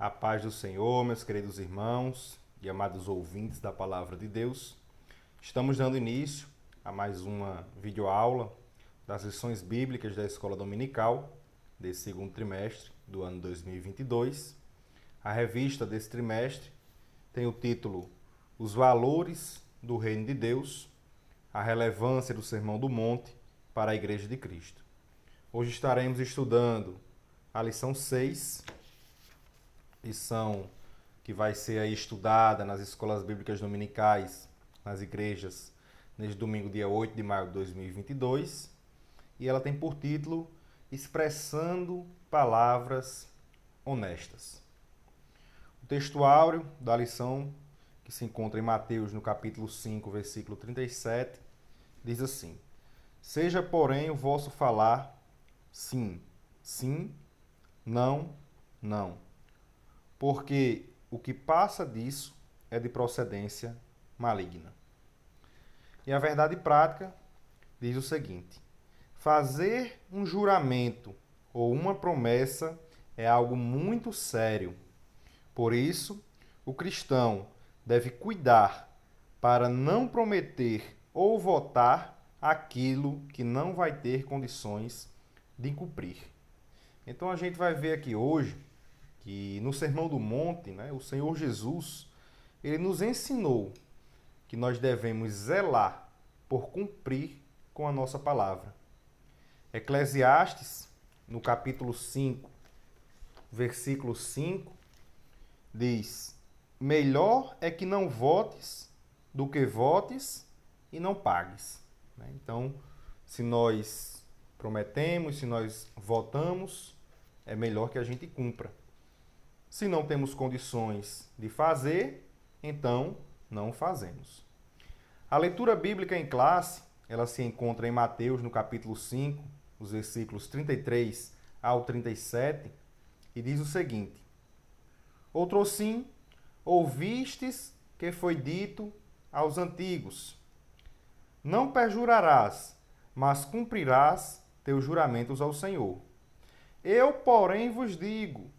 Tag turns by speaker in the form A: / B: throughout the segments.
A: A paz do Senhor, meus queridos irmãos e amados ouvintes da Palavra de Deus. Estamos dando início a mais uma videoaula das lições bíblicas da Escola Dominical desse segundo trimestre do ano 2022. A revista desse trimestre tem o título Os Valores do Reino de Deus, a relevância do Sermão do Monte para a Igreja de Cristo. Hoje estaremos estudando a lição 6, lição que vai ser aí estudada nas escolas bíblicas dominicais, nas igrejas, neste domingo, dia 8 de maio de 2022. E ela tem por título Expressando Palavras Honestas. O texto áureo da lição, que se encontra em Mateus, no capítulo 5, versículo 37, diz assim: Seja, porém, o vosso falar sim, sim, não, não. Porque o que passa disso é de procedência maligna. E a verdade prática diz o seguinte: fazer um juramento ou uma promessa é algo muito sério. Por isso, o cristão deve cuidar para não prometer ou votar aquilo que não vai ter condições de cumprir. Então a gente vai ver aqui hoje que no Sermão do Monte, o Senhor Jesus, ele nos ensinou que nós devemos zelar por cumprir com a nossa palavra. Eclesiastes, no capítulo 5, versículo 5, diz: melhor é que não votes do que votes e não pagues. Então, se nós prometemos, se nós votamos, é melhor que a gente cumpra. Se não temos condições de fazer, então não fazemos. A leitura bíblica em classe, ela se encontra em Mateus, no capítulo 5, os versículos 33 ao 37, e diz o seguinte: Outrosim, ouvistes que foi dito aos antigos: não perjurarás, mas cumprirás teus juramentos ao Senhor. Eu, porém, vos digo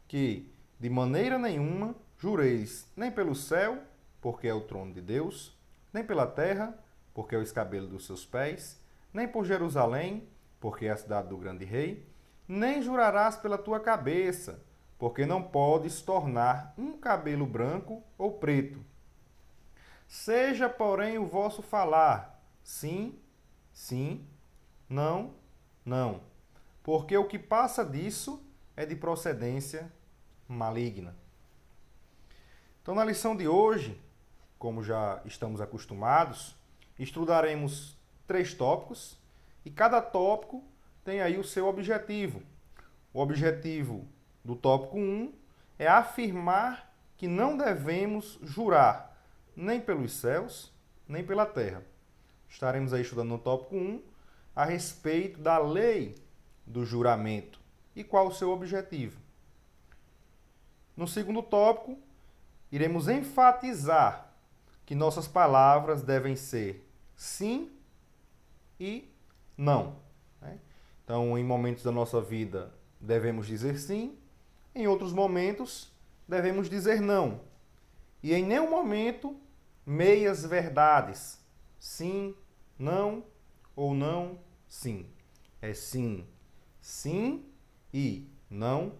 A: que, de maneira nenhuma, jureis nem pelo céu, porque é o trono de Deus, nem pela terra, porque é o escabelo dos seus pés, nem por Jerusalém, porque é a cidade do grande rei, nem jurarás pela tua cabeça, porque não podes tornar um cabelo branco ou preto. Seja, porém, o vosso falar sim, sim, não, não, porque o que passa disso é de procedência maligna. Então, na lição de hoje, como já estamos acostumados, estudaremos 3 tópicos e cada tópico tem aí o seu objetivo. O objetivo do tópico 1 é afirmar que não devemos jurar nem pelos céus, nem pela terra. Estaremos aí estudando no tópico 1 a respeito da lei do juramento e qual o seu objetivo. No segundo tópico, iremos enfatizar que nossas palavras devem ser sim e não. Então, em momentos da nossa vida, devemos dizer sim, em outros momentos, devemos dizer não. E em nenhum momento, meias verdades. Sim, não, ou não, sim. É sim, sim e não,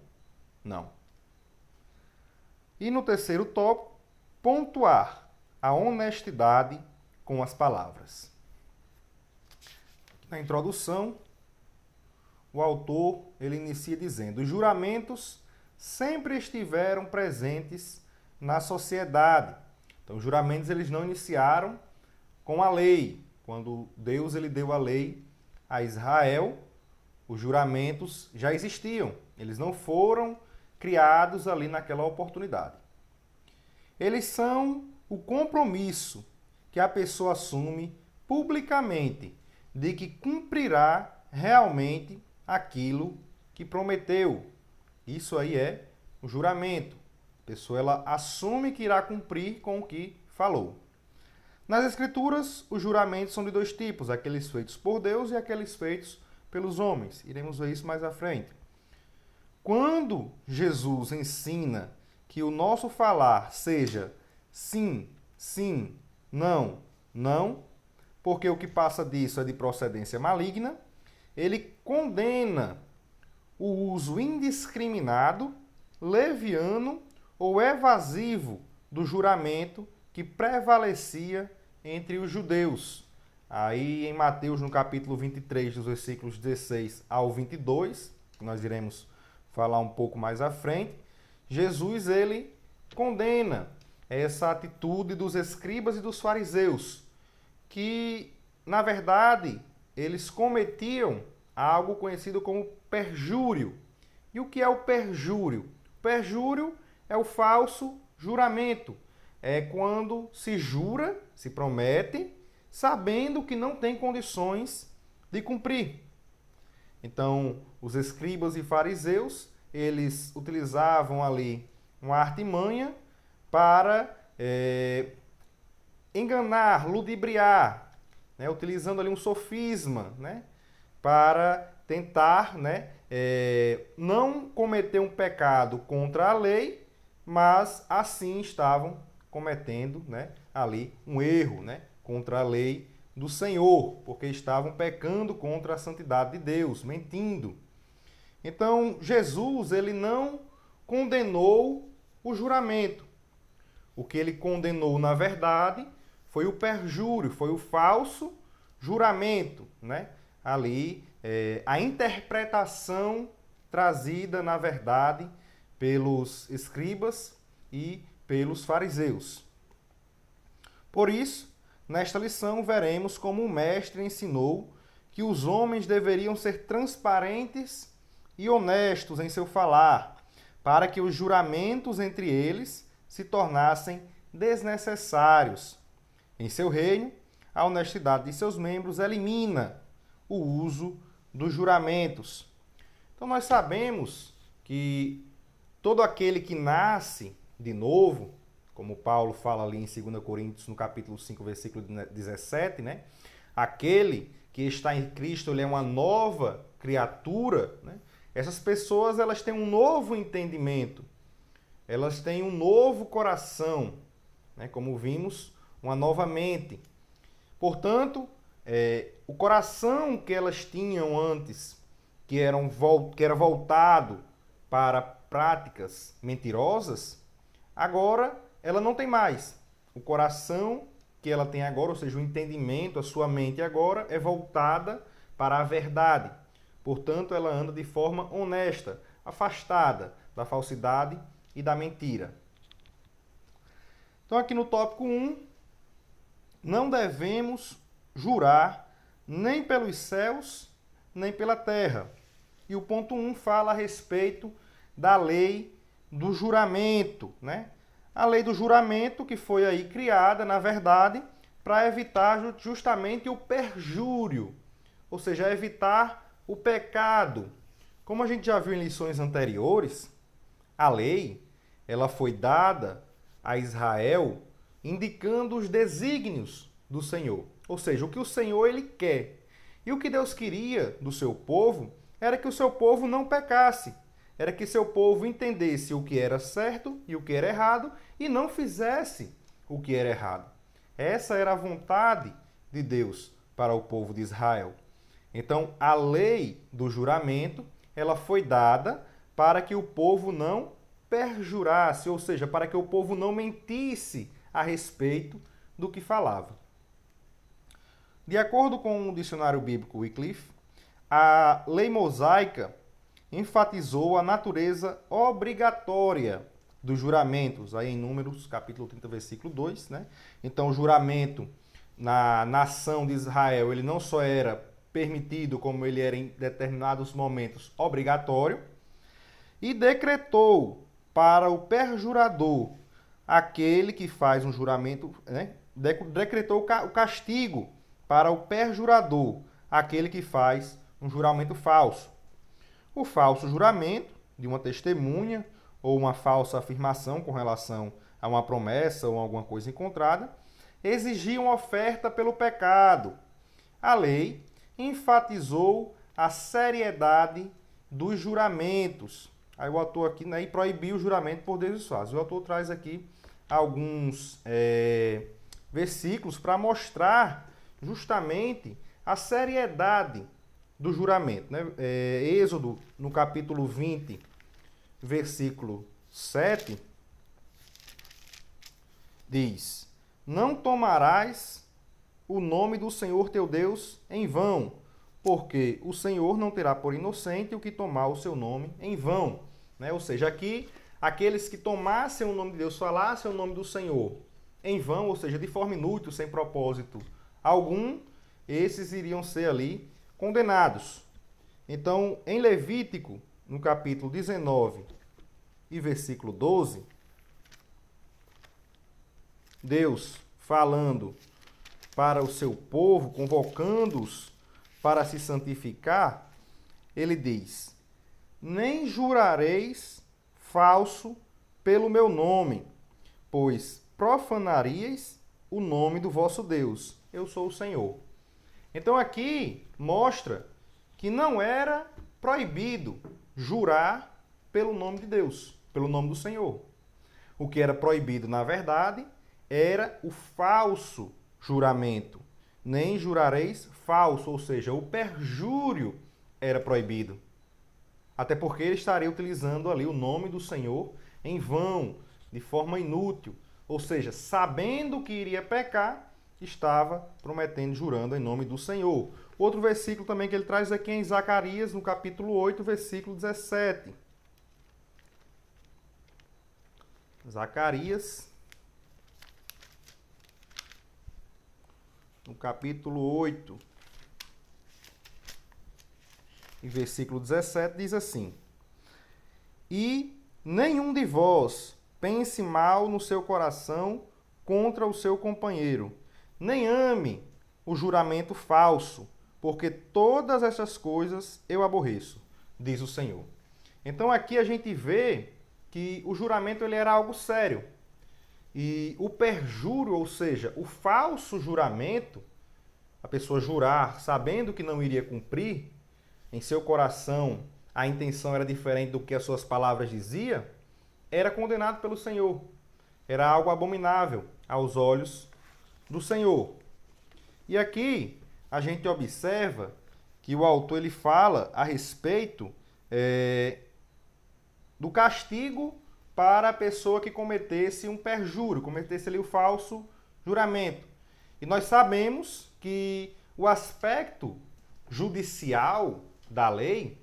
A: não. E no terceiro tópico, pontuar a honestidade com as palavras. Na introdução, o autor ele inicia dizendo: os juramentos sempre estiveram presentes na sociedade. Então, os juramentos eles não iniciaram com a lei. Quando Deus ele deu a lei a Israel, os juramentos já existiam. Eles não foram criados ali naquela oportunidade. Eles são o compromisso que a pessoa assume publicamente de que cumprirá realmente aquilo que prometeu. Isso aí é o juramento. A pessoa ela assume que irá cumprir com o que falou. Nas Escrituras, os juramentos são de 2 tipos, aqueles feitos por Deus e aqueles feitos pelos homens. Iremos ver isso mais à frente. Quando Jesus ensina que o nosso falar seja sim, sim, não, não, porque o que passa disso é de procedência maligna, ele condena o uso indiscriminado, leviano ou evasivo do juramento que prevalecia entre os judeus. Aí em Mateus, no capítulo 23, dos versículos 16 ao 22, que nós iremos falar um pouco mais à frente, Jesus ele condena essa atitude dos escribas e dos fariseus, que, na verdade, eles cometiam algo conhecido como perjúrio. E o que é o perjúrio? O perjúrio é o falso juramento. É quando se jura, se promete, sabendo que não tem condições de cumprir. Então, os escribas e fariseus, eles utilizavam ali uma artimanha para enganar, ludibriar, né, utilizando ali um sofisma, né, para tentar, né, não cometer um pecado contra a lei, mas assim estavam cometendo, né, ali um erro, né, contra a lei do Senhor, porque estavam pecando contra a santidade de Deus, mentindo. Então, Jesus, ele não condenou o juramento. O que ele condenou, na verdade, foi o perjúrio, foi o falso juramento, né? Ali, a interpretação trazida, na verdade, pelos escribas e pelos fariseus. Por isso, nesta lição, veremos como o mestre ensinou que os homens deveriam ser transparentes e honestos em seu falar, para que os juramentos entre eles se tornassem desnecessários. Em seu reino, a honestidade de seus membros elimina o uso dos juramentos. Então nós sabemos que todo aquele que nasce de novo, como Paulo fala ali em 2 Coríntios, no capítulo 5, versículo 17, né? Aquele que está em Cristo, ele é uma nova criatura, né? Essas pessoas, elas têm um novo entendimento, elas têm um novo coração, né? Como vimos, uma nova mente. Portanto, o coração que elas tinham antes, que era voltado para práticas mentirosas, agora ela não tem mais. O coração que ela tem agora, ou seja, o entendimento, a sua mente agora é voltada para a verdade. Portanto, ela anda de forma honesta, afastada da falsidade e da mentira. Então, aqui no tópico 1, não devemos jurar nem pelos céus, nem pela terra. E o ponto 1 fala a respeito da lei do juramento, né? A lei do juramento que foi aí criada, na verdade, para evitar justamente o perjúrio, ou seja, evitar o pecado. Como a gente já viu em lições anteriores, a lei, ela foi dada a Israel indicando os desígnios do Senhor, ou seja, o que o Senhor ele quer. E o que Deus queria do seu povo era que o seu povo não pecasse, era que seu povo entendesse o que era certo e o que era errado e não fizesse o que era errado. Essa era a vontade de Deus para o povo de Israel. Então, a lei do juramento, ela foi dada para que o povo não perjurasse, ou seja, para que o povo não mentisse a respeito do que falava. De acordo com o dicionário bíblico Wycliffe, a lei mosaica enfatizou a natureza obrigatória dos juramentos, aí em Números, capítulo 30, versículo 2, né? Então, o juramento na nação de Israel, ele não só era permitido, como ele era em determinados momentos obrigatório, e decretou para o perjurador, aquele que faz um juramento, né? Decretou o castigo para o perjurador, aquele que faz um juramento falso. O falso juramento de uma testemunha ou uma falsa afirmação com relação a uma promessa ou alguma coisa encontrada exigia uma oferta pelo pecado. A lei enfatizou a seriedade dos juramentos. Aí o autor aqui, né, e proibiu o juramento por Deus e os fatos. O autor traz aqui alguns versículos para mostrar justamente a seriedade do juramento, né? Êxodo, no capítulo 20, versículo 7, diz: Não tomarás o nome do Senhor teu Deus em vão, porque o Senhor não terá por inocente o que tomar o seu nome em vão. Né? Ou seja, aqui, aqueles que tomassem o nome de Deus, falassem o nome do Senhor em vão, ou seja, de forma inútil, sem propósito algum, esses iriam ser ali condenados. Então, em Levítico, no capítulo 19 e versículo 12, Deus falando para o seu povo, convocando-os para se santificar, ele diz: Nem jurareis falso pelo meu nome, pois profanaríeis o nome do vosso Deus. Eu sou o Senhor. Então aqui mostra que não era proibido jurar pelo nome de Deus, pelo nome do Senhor. O que era proibido, na verdade, era o falso juramento. Nem jurareis falso, ou seja, o perjúrio era proibido. Até porque ele estaria utilizando ali o nome do Senhor em vão, de forma inútil. Ou seja, sabendo que iria pecar, estava prometendo, jurando em nome do Senhor. Outro versículo também que ele traz aqui é em Zacarias, no capítulo 8, versículo 17. Zacarias, no capítulo 8, e versículo 17, diz assim: E nenhum de vós pense mal no seu coração contra o seu companheiro, nem ame o juramento falso, porque todas essas coisas eu aborreço, diz o Senhor. Então aqui a gente vê que o juramento ele era algo sério. E o perjúrio, ou seja, o falso juramento, a pessoa jurar sabendo que não iria cumprir, em seu coração a intenção era diferente do que as suas palavras diziam, era condenado pelo Senhor. Era algo abominável aos olhos do Senhor. E aqui a gente observa que o autor ele fala a respeito do castigo para a pessoa que cometesse um perjúrio, cometesse ali o falso juramento. E nós sabemos que o aspecto judicial da lei,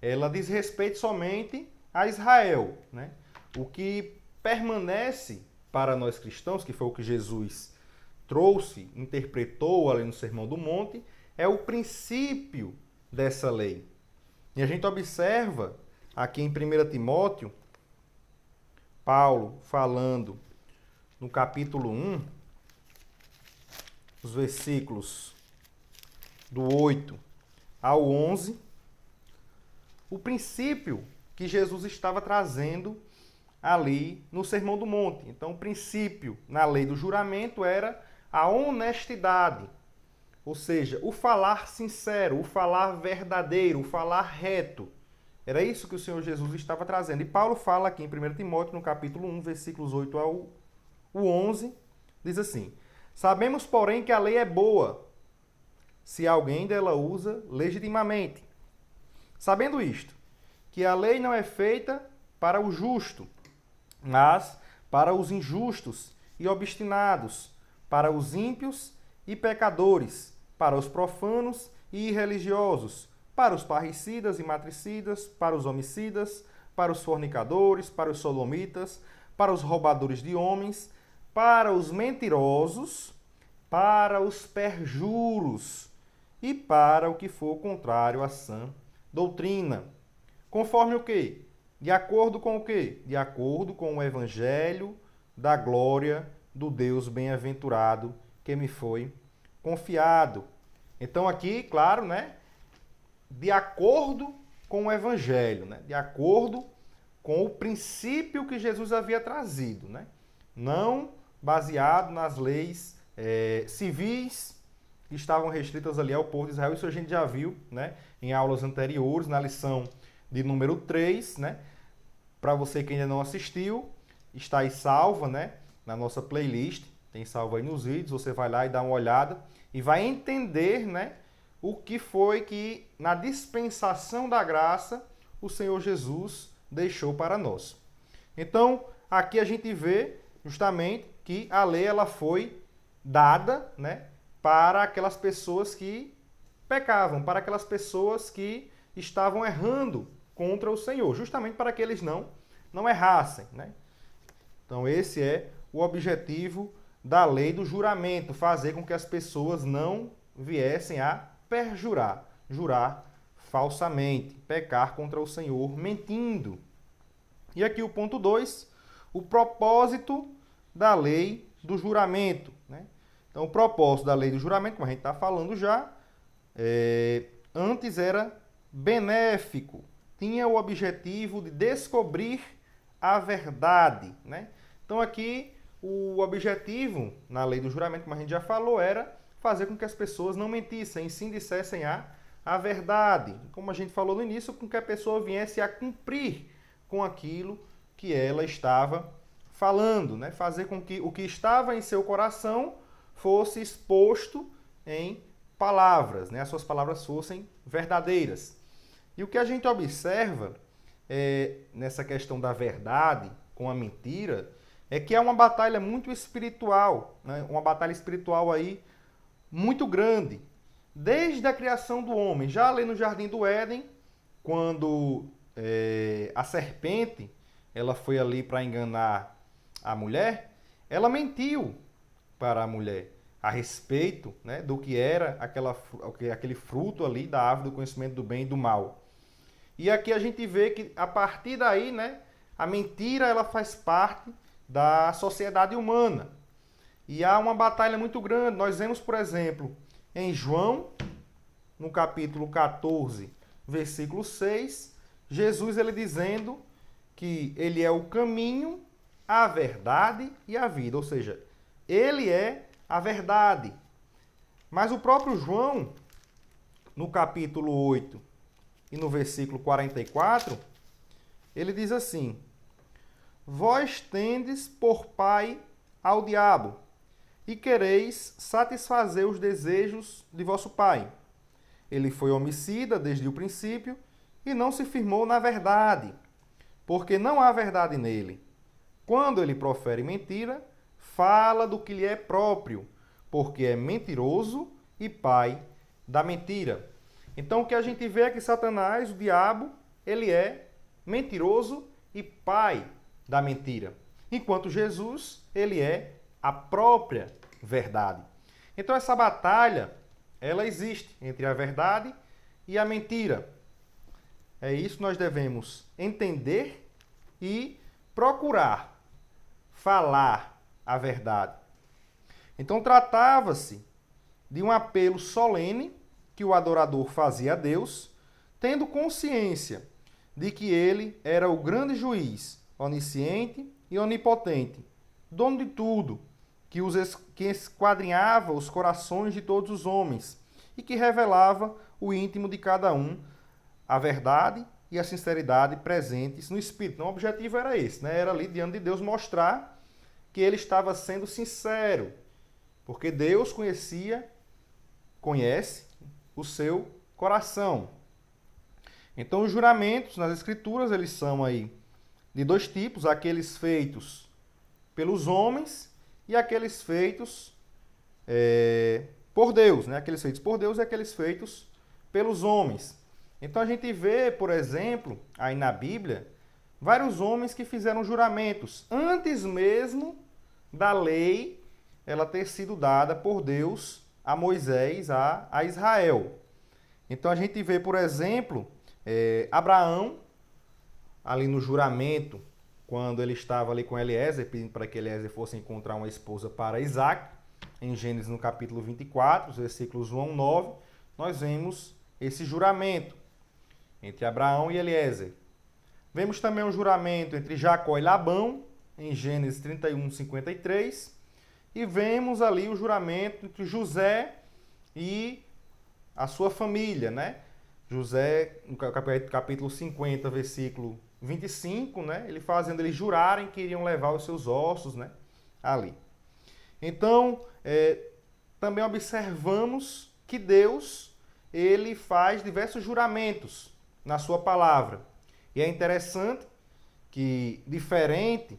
A: ela diz respeito somente a Israel, né? O que permanece para nós cristãos, que foi o que Jesus trouxe, interpretou ali no Sermão do Monte, é o princípio dessa lei. E a gente observa aqui em 1 Timóteo, Paulo falando no capítulo 1, os versículos do 8 ao 11, o princípio que Jesus estava trazendo ali no Sermão do Monte. Então, o princípio na lei do juramento era a honestidade, ou seja, o falar sincero, o falar verdadeiro, o falar reto. Era isso que o Senhor Jesus estava trazendo. E Paulo fala aqui em 1 Timóteo, no capítulo 1, versículos 8 ao 11, diz assim: Sabemos, porém, que a lei é boa, se alguém dela usa legitimamente. Sabendo isto, que a lei não é feita para o justo, mas para os injustos e obstinados, para os ímpios e pecadores, para os profanos e irreligiosos, para os parricidas e matricidas, para os homicidas, para os fornicadores, para os sodomitas, para os roubadores de homens, para os mentirosos, para os perjuros e para o que for contrário à sã doutrina. Conforme o quê? De acordo com o quê? De acordo com o evangelho da glória do Deus bem-aventurado que me foi confiado. Então aqui, claro, né? De acordo com o evangelho, né? De acordo com o princípio que Jesus havia trazido, né? Não baseado nas leis civis que estavam restritas ali ao povo de Israel. Isso a gente já viu, né? Em aulas anteriores, na lição de número 3, né? Para você que ainda não assistiu, está aí salva, né, na nossa playlist, tem salvo aí nos vídeos, você vai lá e dá uma olhada e vai entender, né, o que foi que na dispensação da graça o Senhor Jesus deixou para nós. Então, aqui a gente vê justamente que a lei ela foi dada, né, para aquelas pessoas que pecavam, para aquelas pessoas que estavam errando contra o Senhor, justamente para que eles não errassem, né? Então, esse é o objetivo da lei do juramento, fazer com que as pessoas não viessem a perjurar, jurar falsamente, pecar contra o Senhor mentindo. E aqui o ponto 2, o propósito da lei do juramento, né? Então, o propósito da lei do juramento, como a gente está falando já, antes era benéfico, tinha o objetivo de descobrir a verdade, né? Então, aqui, o objetivo na lei do juramento, como a gente já falou, era fazer com que as pessoas não mentissem, e sim dissessem a verdade. Como a gente falou no início, com que a pessoa viesse a cumprir com aquilo que ela estava falando, né? Fazer com que o que estava em seu coração fosse exposto em palavras, né? As suas palavras fossem verdadeiras. E o que a gente observa nessa questão da verdade com a mentira é que é uma batalha muito espiritual, né? Uma batalha espiritual aí muito grande. Desde a criação do homem, já ali no Jardim do Éden, quando a serpente ela foi ali para enganar a mulher, ela mentiu para a mulher a respeito, né, do que era aquele fruto ali da árvore do conhecimento do bem e do mal. E aqui a gente vê que a partir daí, né, a mentira ela faz parte da sociedade humana. E há uma batalha muito grande. Nós vemos, por exemplo, em João, no capítulo 14, versículo 6, Jesus ele dizendo que ele é o caminho, a verdade e a vida. Ou seja, ele é a verdade. Mas o próprio João, no capítulo 8 e no versículo 44, ele diz assim: vós tendes por pai ao diabo, e quereis satisfazer os desejos de vosso pai. Ele foi homicida desde o princípio e não se firmou na verdade, porque não há verdade nele. Quando ele profere mentira, fala do que lhe é próprio, porque é mentiroso e pai da mentira. Então o que a gente vê é que Satanás, o diabo, ele é mentiroso e pai da mentira, enquanto Jesus, ele é a própria verdade. Então essa batalha, ela existe entre a verdade e a mentira. É isso que nós devemos entender e procurar falar a verdade. Então tratava-se de um apelo solene que o adorador fazia a Deus, tendo consciência de que ele era o grande juiz, onisciente e onipotente, dono de tudo, que esquadrinhava os corações de todos os homens e que revelava o íntimo de cada um, a verdade e a sinceridade presentes no Espírito. Então, o objetivo era esse, né? Era ali diante de Deus mostrar que ele estava sendo sincero, porque Deus conhece o seu coração. Então, os juramentos nas Escrituras, eles são aí de dois tipos: aqueles feitos pelos homens e aqueles feitos por Deus, né? Aqueles feitos por Deus e aqueles feitos pelos homens. Então a gente vê, por exemplo, aí na Bíblia, vários homens que fizeram juramentos antes mesmo da lei ela ter sido dada por Deus a Moisés, a Israel. Então a gente vê, por exemplo, Abraão, ali no juramento, quando ele estava ali com Eliezer, pedindo para que Eliezer fosse encontrar uma esposa para Isaac, em Gênesis no capítulo 24, os versículos 1 ao 9, nós vemos esse juramento entre Abraão e Eliezer. Vemos também um juramento entre Jacó e Labão, em Gênesis 31, 53, e vemos ali o juramento entre José e a sua família, né? José, no capítulo 50, versículo 25, né? Ele fazendo eles jurarem que iriam levar os seus ossos, né? Ali. Então, também observamos que Deus, ele faz diversos juramentos na sua palavra. E é interessante que, diferente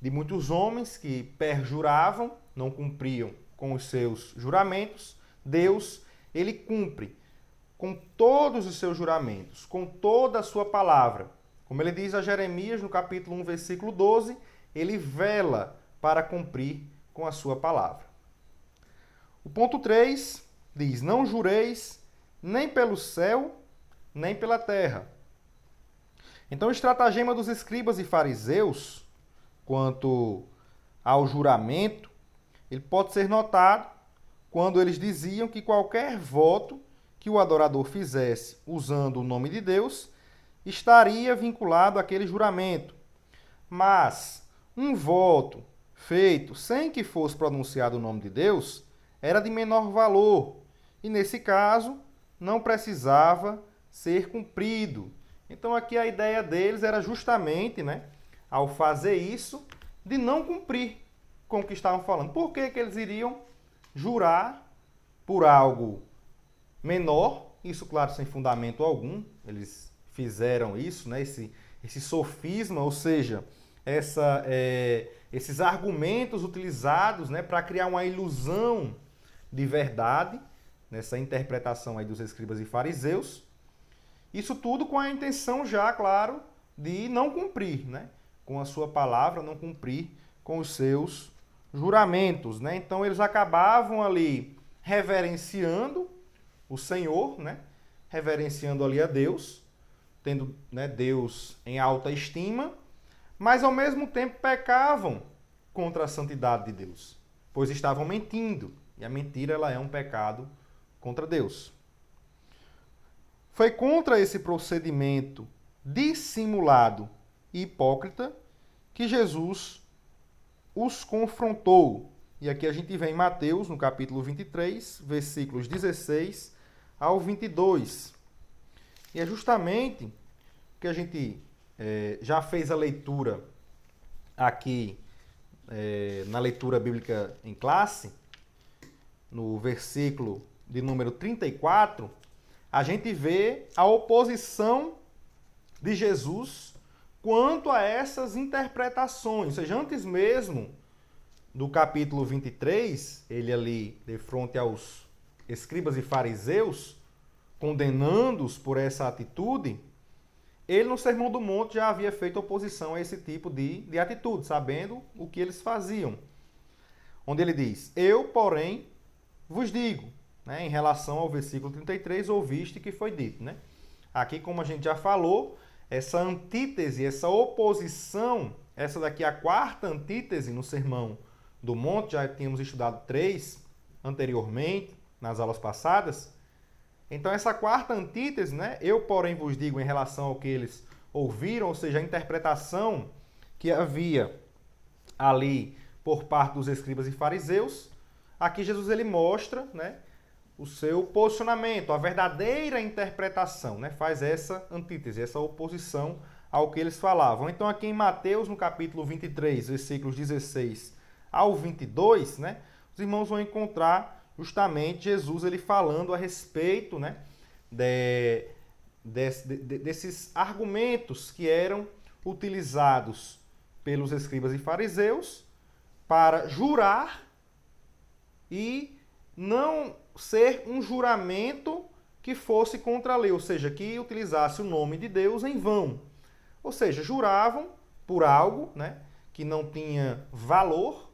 A: de muitos homens que perjuravam, não cumpriam com os seus juramentos, Deus, ele cumpre com todos os seus juramentos, com toda a sua palavra. Como ele diz a Jeremias no capítulo 1, versículo 12, ele vela para cumprir com a sua palavra. O ponto 3 diz: não jureis nem pelo céu, nem pela terra. Então, o estratagema dos escribas e fariseus quanto ao juramento, ele pode ser notado quando eles diziam que qualquer voto que o adorador fizesse usando o nome de Deus estaria vinculado àquele juramento. Mas um voto feito sem que fosse pronunciado o nome de Deus era de menor valor e, nesse caso, não precisava ser cumprido. Então, aqui a ideia deles era justamente, né, ao fazer isso, de não cumprir com o que estavam falando. Por que que eles iriam jurar por algo menor? Isso, claro, sem fundamento algum. Eles fizeram isso, né, esse sofisma, ou seja, esses argumentos utilizados, né, para criar uma ilusão de verdade, nessa interpretação aí dos escribas e fariseus. Isso tudo com a intenção já, claro, de não cumprir, né, com a sua palavra, não cumprir com os seus juramentos, né? Então eles acabavam ali reverenciando o Senhor, né, reverenciando ali a Deus, tendo, né, Deus em alta estima, mas ao mesmo tempo pecavam contra a santidade de Deus, pois estavam mentindo, e a mentira ela é um pecado contra Deus. Foi contra esse procedimento dissimulado e hipócrita que Jesus os confrontou. E aqui a gente vê em Mateus, no capítulo 23, versículos 16 ao 22. E é justamente que a gente já fez a leitura aqui, na leitura bíblica em classe, no versículo de número 34, a gente vê a oposição de Jesus quanto a essas interpretações. Ou seja, antes mesmo do capítulo 23, ele ali de frente aos escribas e fariseus, condenando-os por essa atitude, ele no Sermão do Monte já havia feito oposição a esse tipo de atitude, sabendo o que eles faziam. Onde ele diz: eu, porém, vos digo, né, em relação ao versículo 33, ouviste que foi dito, né? Aqui, como a gente já falou, essa antítese, essa oposição, essa daqui é a quarta antítese no Sermão do Monte, já tínhamos estudado 3 anteriormente, nas aulas passadas. Então, essa quarta antítese, né, eu, porém, vos digo em relação ao que eles ouviram, ou seja, a interpretação que havia ali por parte dos escribas e fariseus, aqui Jesus ele mostra, né, o seu posicionamento, a verdadeira interpretação, né, faz essa antítese, essa oposição ao que eles falavam. Então, aqui em Mateus, no capítulo 23, versículos 16 ao 22, né, os irmãos vão encontrar justamente Jesus ele falando a respeito, né, desses argumentos que eram utilizados pelos escribas e fariseus para jurar e não ser um juramento que fosse contra a lei, ou seja, que utilizasse o nome de Deus em vão. Ou seja, juravam por algo, né, que não tinha valor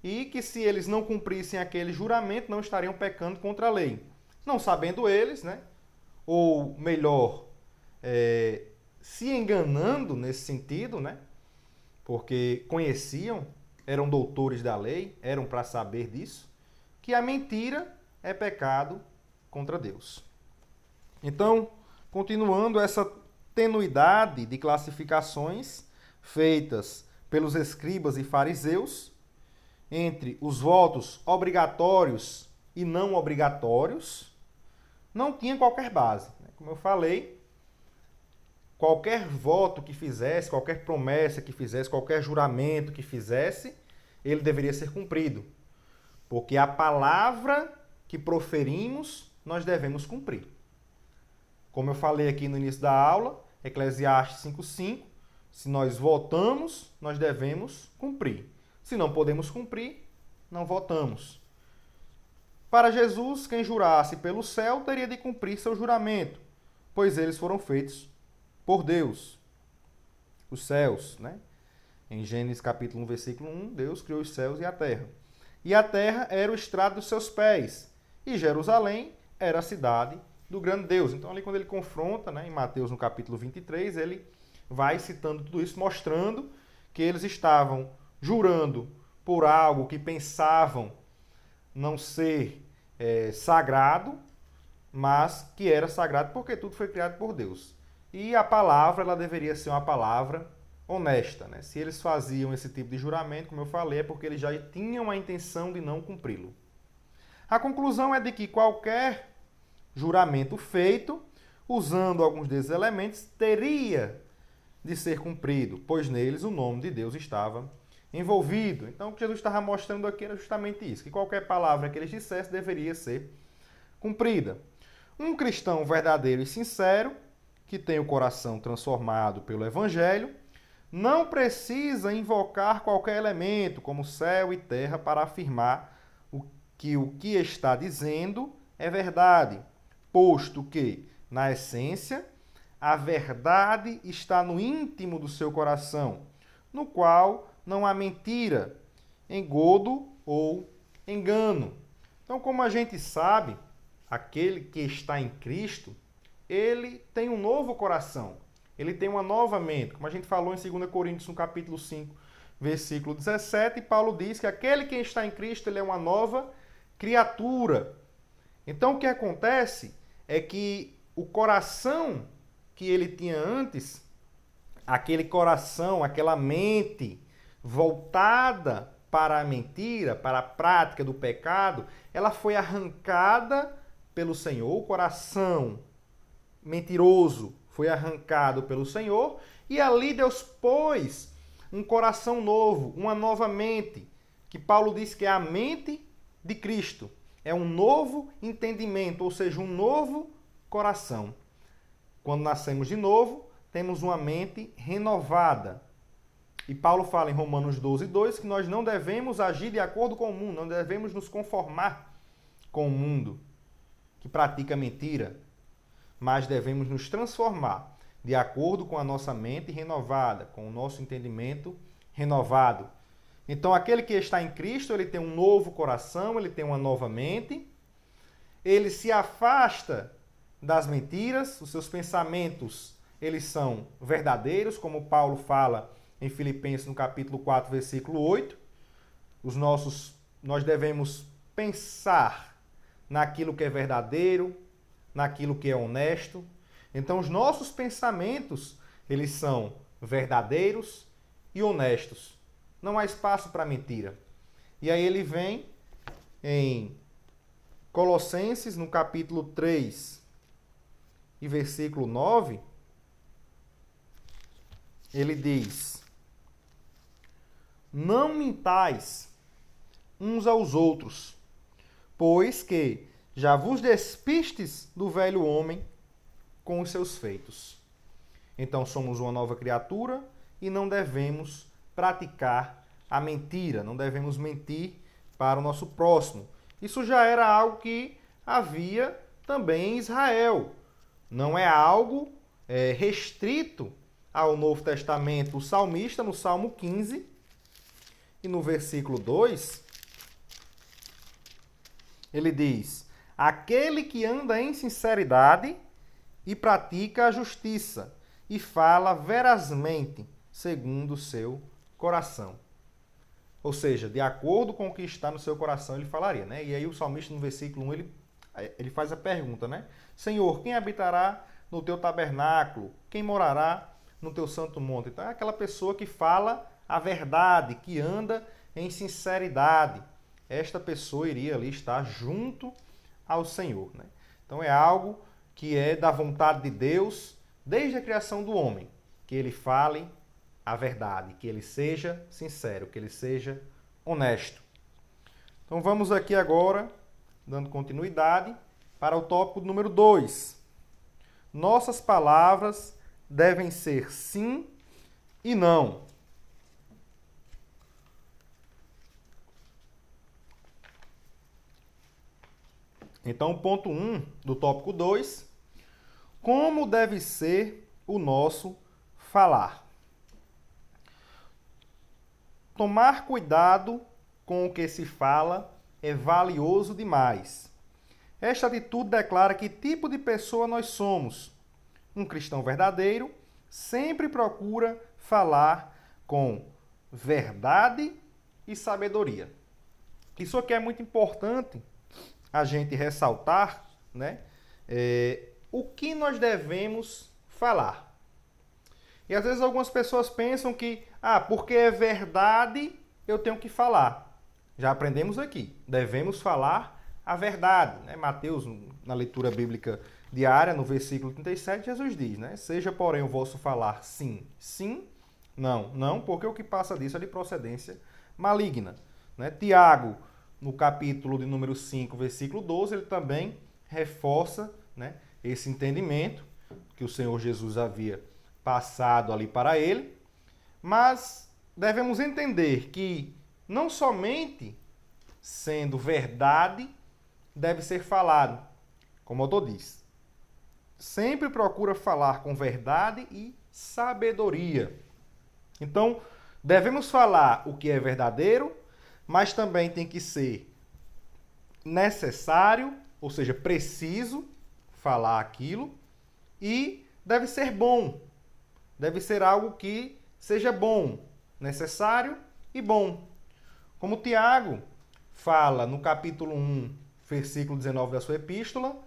A: e que se eles não cumprissem aquele juramento não estariam pecando contra a lei. Não sabendo eles, né, ou melhor, se enganando nesse sentido, né, porque conheciam, eram doutores da lei, eram para saber disso, que a mentira é pecado contra Deus. Então, continuando essa tenuidade de classificações feitas pelos escribas e fariseus entre os votos obrigatórios e não obrigatórios, não tinha qualquer base. Como eu falei, qualquer voto que fizesse, qualquer promessa que fizesse, qualquer juramento que fizesse, ele deveria ser cumprido. Porque a palavra que proferimos, nós devemos cumprir. Como eu falei aqui no início da aula, Eclesiastes 5:5, se nós votamos, nós devemos cumprir. Se não podemos cumprir, não votamos. Para Jesus, quem jurasse pelo céu teria de cumprir seu juramento, pois eles foram feitos por Deus. Os céus, né? Em Gênesis capítulo 1, versículo 1, Deus criou os céus e a terra. E a terra era o estrado dos seus pés, e Jerusalém era a cidade do grande Deus. Então, ali quando ele confronta, né, em Mateus no capítulo 23, ele vai citando tudo isso, mostrando que eles estavam jurando por algo que pensavam não ser sagrado, mas que era sagrado porque tudo foi criado por Deus. E a palavra, ela deveria ser uma palavra honesta, né? Se eles faziam esse tipo de juramento, como eu falei, é porque eles já tinham a intenção de não cumpri-lo. A conclusão é de que qualquer juramento feito, usando alguns desses elementos, teria de ser cumprido, pois neles o nome de Deus estava envolvido. Então, o que Jesus estava mostrando aqui era justamente isso, que qualquer palavra que eles dissessem deveria ser cumprida. Um cristão verdadeiro e sincero, que tem o coração transformado pelo Evangelho, não precisa invocar qualquer elemento, como céu e terra, para afirmar o que está dizendo é verdade, posto que, na essência, a verdade está no íntimo do seu coração, no qual não há mentira, engodo ou engano. Então, como a gente sabe, aquele que está em Cristo, ele tem um novo coração, ele tem uma nova mente. Como a gente falou em 2 Coríntios, no capítulo 5, versículo 17, Paulo diz que aquele que está em Cristo, ele é uma nova criatura. Então, o que acontece é que o coração que ele tinha antes, aquele coração, aquela mente voltada para a mentira, para a prática do pecado, ela foi arrancada pelo Senhor. O coração mentiroso foi arrancado pelo Senhor e ali Deus pôs um coração novo, uma nova mente, que Paulo diz que é a mente de Cristo. É um novo entendimento, ou seja, um novo coração. Quando nascemos de novo, temos uma mente renovada. E Paulo fala em Romanos 12:2 que nós não devemos agir de acordo com o mundo, não devemos nos conformar com o mundo que pratica mentira, mas devemos nos transformar de acordo com a nossa mente renovada, com o nosso entendimento renovado. Então, aquele que está em Cristo, ele tem um novo coração, ele tem uma nova mente, ele se afasta das mentiras, os seus pensamentos, eles são verdadeiros, como Paulo fala em Filipenses, no capítulo 4, versículo 8. Nós devemos pensar naquilo que é verdadeiro, naquilo que é honesto. Então, os nossos pensamentos, eles são verdadeiros e honestos. Não há espaço para mentira. E aí ele vem em Colossenses, no capítulo 3 e versículo 9, ele diz: não mintais uns aos outros, pois que já vos despistes do velho homem com os seus feitos. Então somos uma nova criatura e não devemos praticar a mentira, não devemos mentir para o nosso próximo. Isso já era algo que havia também em Israel. Não é algo restrito ao Novo Testamento. O salmista, no Salmo 15, e no versículo 2, ele diz: aquele que anda em sinceridade e pratica a justiça e fala verazmente segundo o seu coração. Ou seja, de acordo com o que está no seu coração, ele falaria, né? E aí o salmista, no versículo 1, ele faz a pergunta, né? Senhor, quem habitará no teu tabernáculo? Quem morará no teu santo monte? Então é aquela pessoa que fala a verdade, que anda em sinceridade. Esta pessoa iria ali estar junto ao Senhor, né? Então é algo que é da vontade de Deus desde a criação do homem, que ele fale a verdade, que ele seja sincero, que ele seja honesto. Então vamos aqui agora, dando continuidade, para o tópico número 2. Nossas palavras devem ser sim e não. Então, ponto 1 do tópico 2, como deve ser o nosso falar? Tomar cuidado com o que se fala é valioso demais. Esta atitude declara que tipo de pessoa nós somos. Um cristão verdadeiro sempre procura falar com verdade e sabedoria. Isso aqui é muito importante a gente ressaltar, né? O que nós devemos falar. E às vezes algumas pessoas pensam que, porque é verdade, eu tenho que falar. Já aprendemos aqui, devemos falar a verdade, né? Mateus, na leitura bíblica diária, no versículo 37, Jesus diz, né? Seja, porém, o vosso falar sim, sim, não, não, porque o que passa disso é de procedência maligna, né? Tiago, no capítulo de número 5, versículo 12, ele também reforça, né, esse entendimento que o Senhor Jesus havia passado ali para ele, mas devemos entender que não somente sendo verdade deve ser falado, como o autor diz. Sempre procura falar com verdade e sabedoria. Então, devemos falar o que é verdadeiro, mas também tem que ser necessário, ou seja, preciso falar aquilo, e deve ser bom. Deve ser algo que seja bom, necessário e bom. Como Tiago fala no capítulo 1, versículo 19 da sua epístola,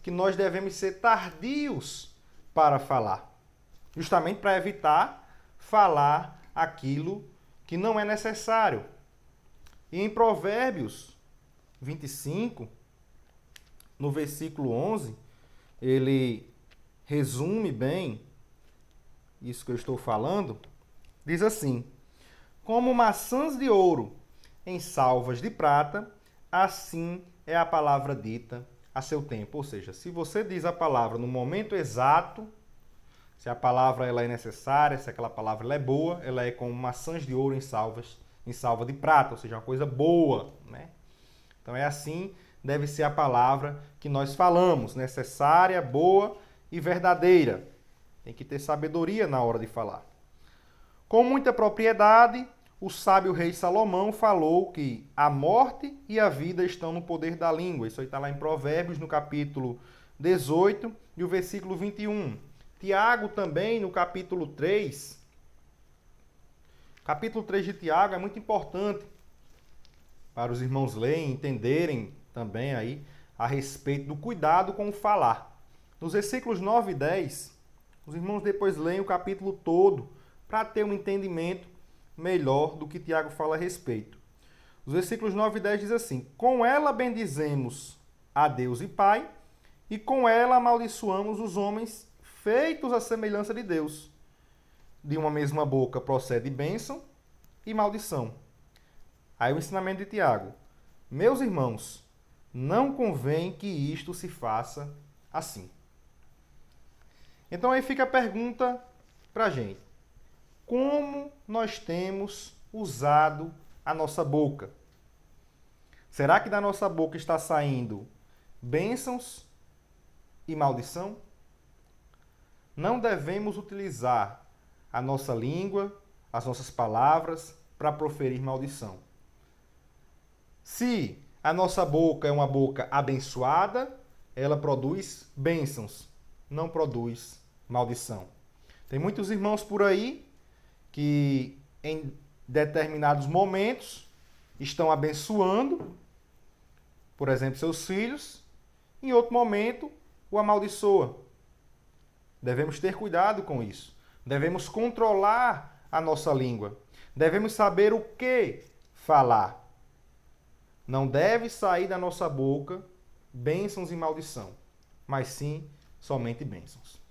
A: que nós devemos ser tardios para falar, justamente para evitar falar aquilo que não é necessário. E em Provérbios 25, no versículo 11, ele resume bem isso que eu estou falando. Diz assim: como maçãs de ouro em salvas de prata, assim é a palavra dita a seu tempo. Ou seja, se você diz a palavra no momento exato, se a palavra ela é necessária, se aquela palavra ela é boa, ela é como maçãs de ouro em salva de prata, ou seja, uma coisa boa, né? Então é assim, deve ser a palavra que nós falamos, necessária, boa e verdadeira. Tem que ter sabedoria na hora de falar. Com muita propriedade, o sábio rei Salomão falou que a morte e a vida estão no poder da língua. Isso aí está lá em Provérbios, no capítulo 18 e o versículo 21. Tiago também, no capítulo 3. Capítulo 3 de Tiago é muito importante para os irmãos lerem, entenderem também aí a respeito do cuidado com o falar. Nos versículos 9 e 10, os irmãos depois leem o capítulo todo para ter um entendimento melhor do que Tiago fala a respeito. Os versículos 9 e 10 diz assim: com ela bendizemos a Deus e Pai, e com ela amaldiçoamos os homens feitos à semelhança de Deus. De uma mesma boca procede bênção e maldição. Aí o ensinamento de Tiago: meus irmãos, não convém que isto se faça assim. Então aí fica a pergunta para a gente: como nós temos usado a nossa boca? Será que da nossa boca está saindo bênçãos e maldição? Não devemos utilizar a nossa língua, as nossas palavras, para proferir maldição. Se a nossa boca é uma boca abençoada, ela produz bênçãos, não produz maldição. Tem muitos irmãos por aí que em determinados momentos estão abençoando, por exemplo, seus filhos, em outro momento o amaldiçoa. Devemos ter cuidado com isso. Devemos controlar a nossa língua. Devemos saber o que falar. Não deve sair da nossa boca bênçãos e maldição, mas sim somente bênçãos.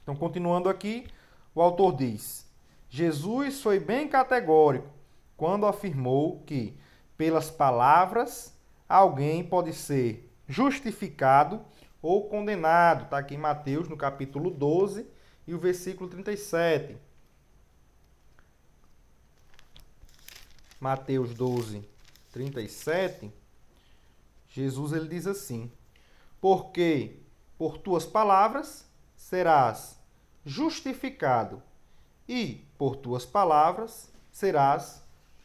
A: Então Então, continuando aqui, o autor diz: Jesus foi bem categórico quando afirmou que, pelas palavras, alguém pode ser justificado ou condenado. Está aqui em Mateus, no capítulo 12, e o versículo 37. Mateus 12, 37, Jesus ele diz assim: porque por tuas palavras serás justificado e por tuas palavras serás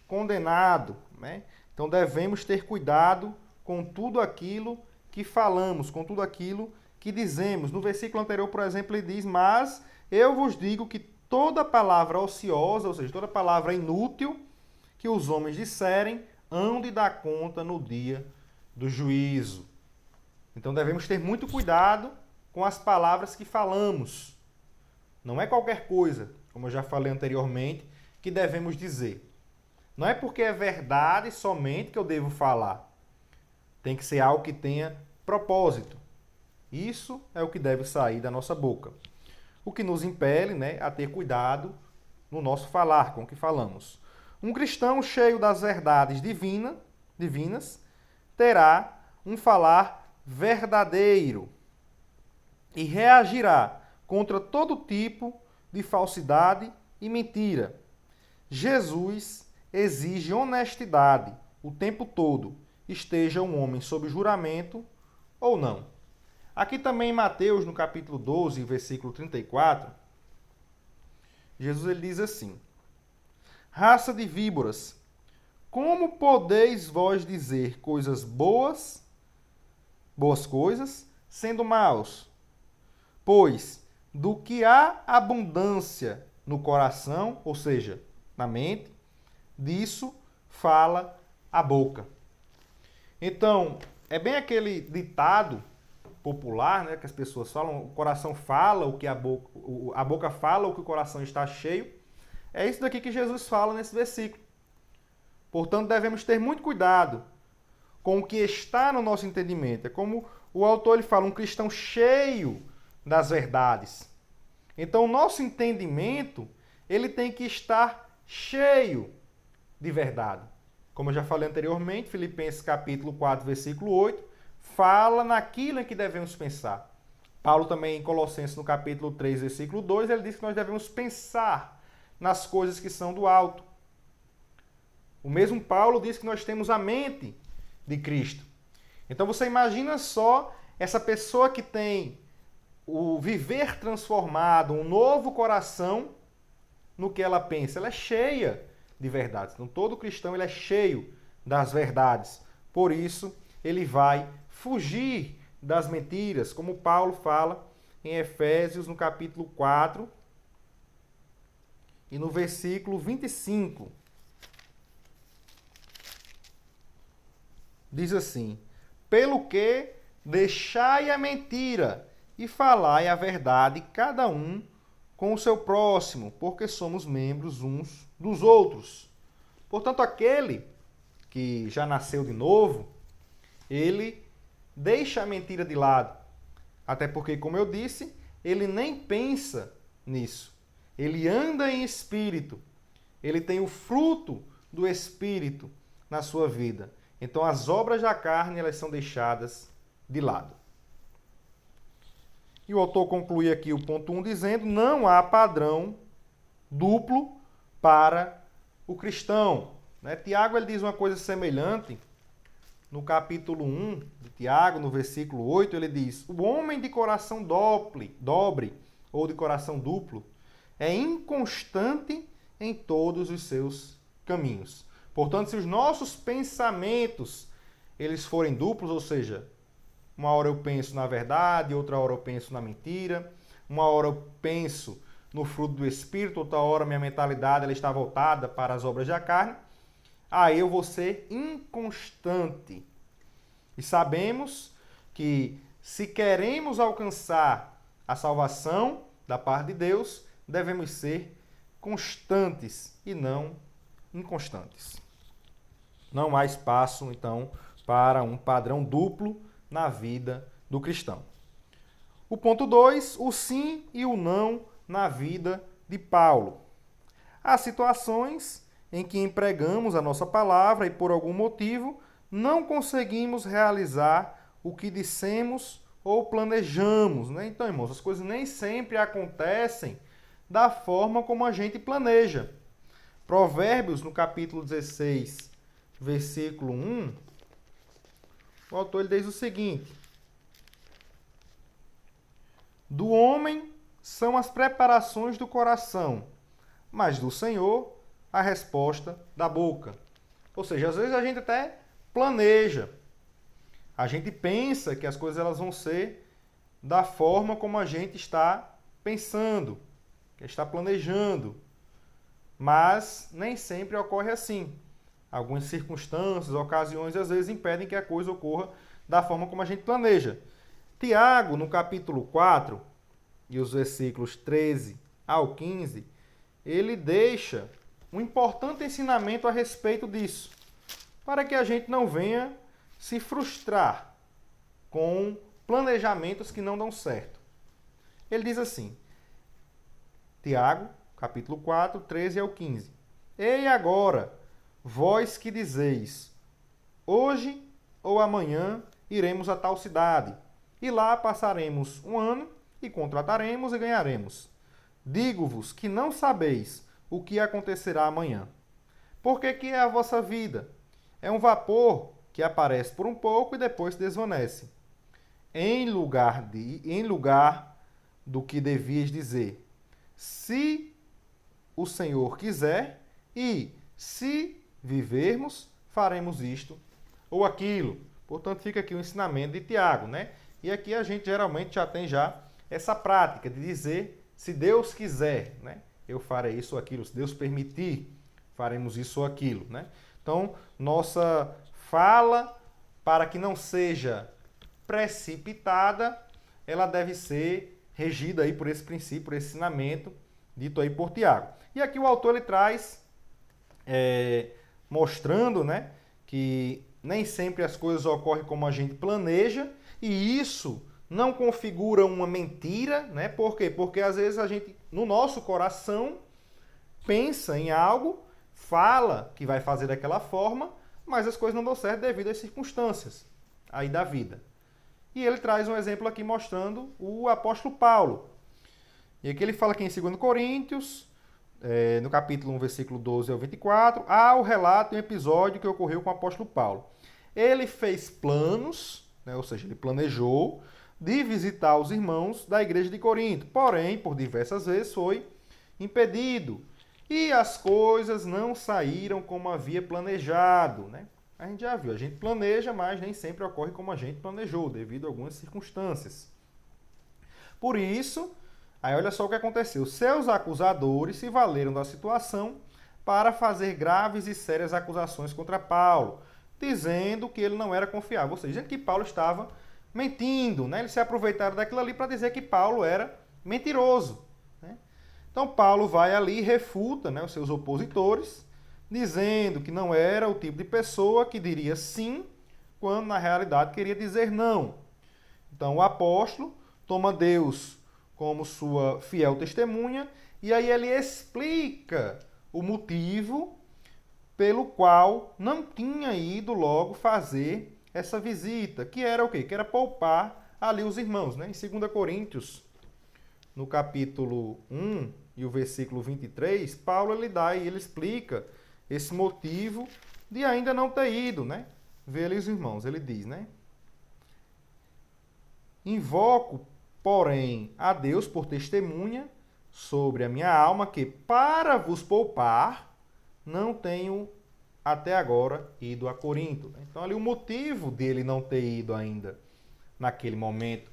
A: condenado. Né? Então devemos ter cuidado com tudo aquilo que falamos, com tudo aquilo que dizemos. No versículo anterior, por exemplo, ele diz: mas eu vos digo que toda palavra ociosa, ou seja, toda palavra inútil que os homens disserem, hão de dar conta no dia do juízo. Então devemos ter muito cuidado com as palavras que falamos. Não é qualquer coisa, como eu já falei anteriormente, que devemos dizer. Não é porque é verdade somente que eu devo falar. Tem que ser algo que tenha propósito. Isso é o que deve sair da nossa boca. O que nos impele, né, a ter cuidado no nosso falar, com o que falamos. Um cristão cheio das verdades divinas terá um falar verdadeiro e reagirá contra todo tipo de falsidade e mentira. Jesus exige honestidade o tempo todo, esteja um homem sob juramento ou não. Aqui também em Mateus, no capítulo 12, versículo 34, Jesus ele diz assim: raça de víboras, como podeis vós dizer coisas boas coisas, sendo maus? Pois do que há abundância no coração, ou seja, na mente, disso fala a boca. Então, é bem aquele ditado popular, né, que as pessoas falam: o coração fala o que a boca fala o que o coração está cheio. É isso daqui que Jesus fala nesse versículo. Portanto, devemos ter muito cuidado com o que está no nosso entendimento. É como o autor ele fala, um cristão cheio das verdades. Então, o nosso entendimento ele tem que estar cheio de verdade. Como eu já falei anteriormente, Filipenses capítulo 4, versículo 8, fala naquilo em que devemos pensar. Paulo também em Colossenses no capítulo 3, versículo 2, ele diz que nós devemos pensar nas coisas que são do alto. O mesmo Paulo diz que nós temos a mente de Cristo. Então você imagina só essa pessoa que tem o viver transformado, um novo coração no que ela pensa. Ela é cheia de verdades. Então todo cristão ele é cheio das verdades. Por isso ele vai fugir das mentiras, como Paulo fala em Efésios no capítulo 4 e no versículo 25. Diz assim: pelo que deixai a mentira e falai a verdade, cada um com o seu próximo, porque somos membros uns dos outros. Portanto, aquele que já nasceu de novo, ele deixa a mentira de lado. Até porque, como eu disse, ele nem pensa nisso. Ele anda em espírito. Ele tem o fruto do espírito na sua vida. Então, as obras da carne, elas são deixadas de lado. E o autor conclui aqui o ponto 1 dizendo: não há padrão duplo para o cristão. Né? Tiago ele diz uma coisa semelhante. No capítulo 1 de Tiago, no versículo 8, ele diz: o homem de coração dobre ou de coração duplo é inconstante em todos os seus caminhos. Portanto, se os nossos pensamentos eles forem duplos, ou seja, uma hora eu penso na verdade, outra hora eu penso na mentira, uma hora eu penso no fruto do Espírito, outra hora minha mentalidade ela está voltada para as obras da carne, aí eu vou ser inconstante. E sabemos que se queremos alcançar a salvação da parte de Deus, devemos ser constantes e não inconstantes. Não há espaço, então, para um padrão duplo na vida do cristão. O ponto 2, o sim e o não na vida de Paulo. Há situações em que empregamos a nossa palavra e por algum motivo não conseguimos realizar o que dissemos ou planejamos, né? Então, irmãos, as coisas nem sempre acontecem da forma como a gente planeja. Provérbios, no capítulo 16, versículo 1, o autor ele diz o seguinte: do homem são as preparações do coração, mas do Senhor a resposta da boca. Ou seja, às vezes a gente até planeja, a gente pensa que as coisas elas vão ser da forma como a gente está pensando, que está planejando, mas nem sempre ocorre assim. Algumas circunstâncias, ocasiões, às vezes impedem que a coisa ocorra da forma como a gente planeja. Tiago, no capítulo 4, e os versículos 13 ao 15, ele deixa um importante ensinamento a respeito disso, para que a gente não venha se frustrar com planejamentos que não dão certo. Ele diz assim, Tiago, capítulo 4, 13 ao 15. Ei agora, vós que dizeis, hoje ou amanhã iremos a tal cidade, e lá passaremos um ano, e contrataremos e ganharemos. Digo-vos que não sabeis o que acontecerá amanhã. Porque que é a vossa vida? É um vapor que aparece por um pouco e depois se desvanece. Em lugar do que devias dizer, se o Senhor quiser, e se vivermos, faremos isto ou aquilo. Portanto, fica aqui o ensinamento de Tiago, né? E aqui a gente geralmente já tem essa prática de dizer, se Deus quiser, né? Eu farei isso ou aquilo. Se Deus permitir, faremos isso ou aquilo, né? Então, nossa fala, para que não seja precipitada, ela deve ser regida aí por esse princípio, por esse ensinamento dito aí por Tiago. E aqui o autor ele traz, mostrando, né, que nem sempre as coisas ocorrem como a gente planeja, e isso não configura uma mentira, né? Por quê? Porque às vezes a gente, no nosso coração, pensa em algo, fala que vai fazer daquela forma, mas as coisas não dão certo devido às circunstâncias aí da vida. E ele traz um exemplo aqui mostrando o apóstolo Paulo. E aqui ele fala aqui em 2 Coríntios, no capítulo 1, versículo 12 ao 24, há o relato de um episódio que ocorreu com o apóstolo Paulo. Ele fez planos, né, ou seja, ele planejou, de visitar os irmãos da igreja de Corinto. Porém, por diversas vezes foi impedido. E as coisas não saíram como havia planejado, né? A gente já viu, a gente planeja, mas nem sempre ocorre como a gente planejou, devido a algumas circunstâncias. Por isso, aí olha só o que aconteceu. Seus acusadores se valeram da situação para fazer graves e sérias acusações contra Paulo, dizendo que ele não era confiável. Ou seja, que Paulo estava mentindo, né? Eles se aproveitaram daquilo ali para dizer que Paulo era mentiroso, né? Então Paulo vai ali e refuta, né, os seus opositores, dizendo que não era o tipo de pessoa que diria sim, quando na realidade queria dizer não. Então o apóstolo toma Deus como sua fiel testemunha, e aí ele explica o motivo pelo qual não tinha ido logo fazer essa visita, que era o quê? Que era poupar ali os irmãos, né? Em 2 Coríntios, no capítulo 1 e o versículo 23, Paulo ele dá e ele explica esse motivo de ainda não ter ido, né? Vê ali os irmãos, ele diz, né? Invoco, porém, a Deus por testemunha sobre a minha alma que, para vos poupar, não tenho até agora ido a Corinto. Então, ali o motivo dele não ter ido ainda, naquele momento,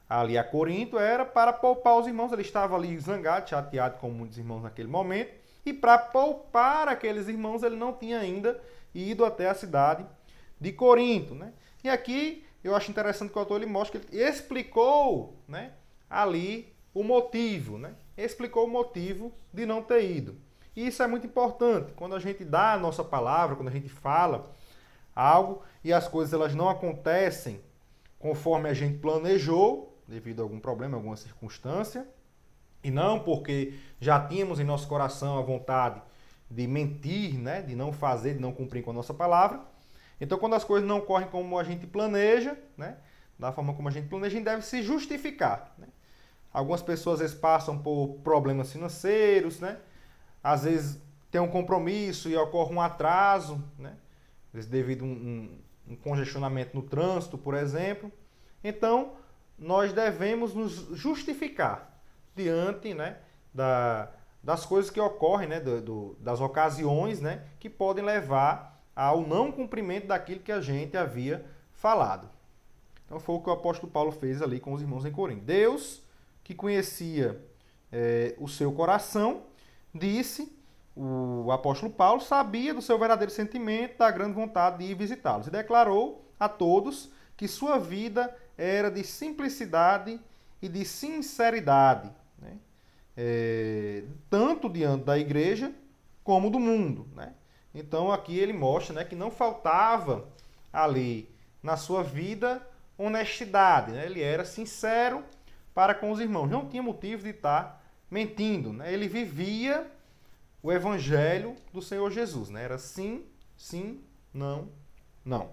A: ali a Corinto, era para poupar os irmãos. Ele estava ali zangado, chateado com muitos irmãos naquele momento, e para poupar aqueles irmãos, ele não tinha ainda ido até a cidade de Corinto, né? E aqui, eu acho interessante que o autor ele mostra que ele explicou, né, ali o motivo, né? Explicou o motivo de não ter ido. E isso é muito importante. Quando a gente dá a nossa palavra, quando a gente fala algo e as coisas elas não acontecem conforme a gente planejou, devido a algum problema, alguma circunstância, e não porque já tínhamos em nosso coração a vontade de mentir, né? De não fazer, de não cumprir com a nossa palavra. Então, quando as coisas não correm como a gente planeja, né? Da forma como a gente planeja, a gente deve se justificar, né? Algumas pessoas, às vezes, passam por problemas financeiros, né? Às vezes, tem um compromisso e ocorre um atraso, né? Às vezes, devido a um congestionamento no trânsito, por exemplo. Então, nós devemos nos justificar diante, né, das coisas que ocorrem, né, das ocasiões, né, que podem levar ao não cumprimento daquilo que a gente havia falado. Então foi o que o apóstolo Paulo fez ali com os irmãos em Corinto. Deus, que conhecia o seu coração, disse, o apóstolo Paulo sabia do seu verdadeiro sentimento, da grande vontade de ir visitá-los, e declarou a todos que sua vida era de simplicidade e de sinceridade, né? Tanto diante da igreja como do mundo, né? Então aqui ele mostra, né, que não faltava ali na sua vida honestidade, né? Ele era sincero para com os irmãos, não tinha motivo de estar mentindo, né? Ele vivia o evangelho do Senhor Jesus, né? Era sim, sim, não, não.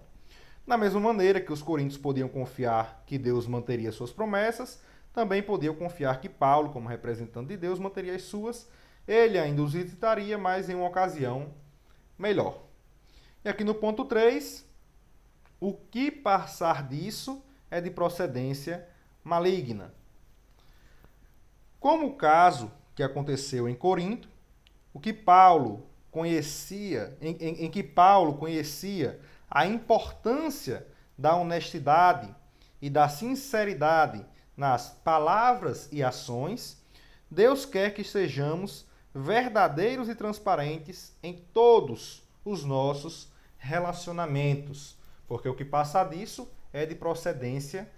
A: Da mesma maneira que os coríntios podiam confiar que Deus manteria suas promessas, também podiam confiar que Paulo, como representante de Deus, manteria as suas. Ele ainda os visitaria, mas em uma ocasião melhor. E aqui no ponto 3, o que passar disso é de procedência maligna. Como o caso que aconteceu em Corinto, o que Paulo conhecia, em que Paulo conhecia a importância da honestidade e da sinceridade nas palavras e ações, Deus quer que sejamos verdadeiros e transparentes em todos os nossos relacionamentos, porque o que passa disso é de procedência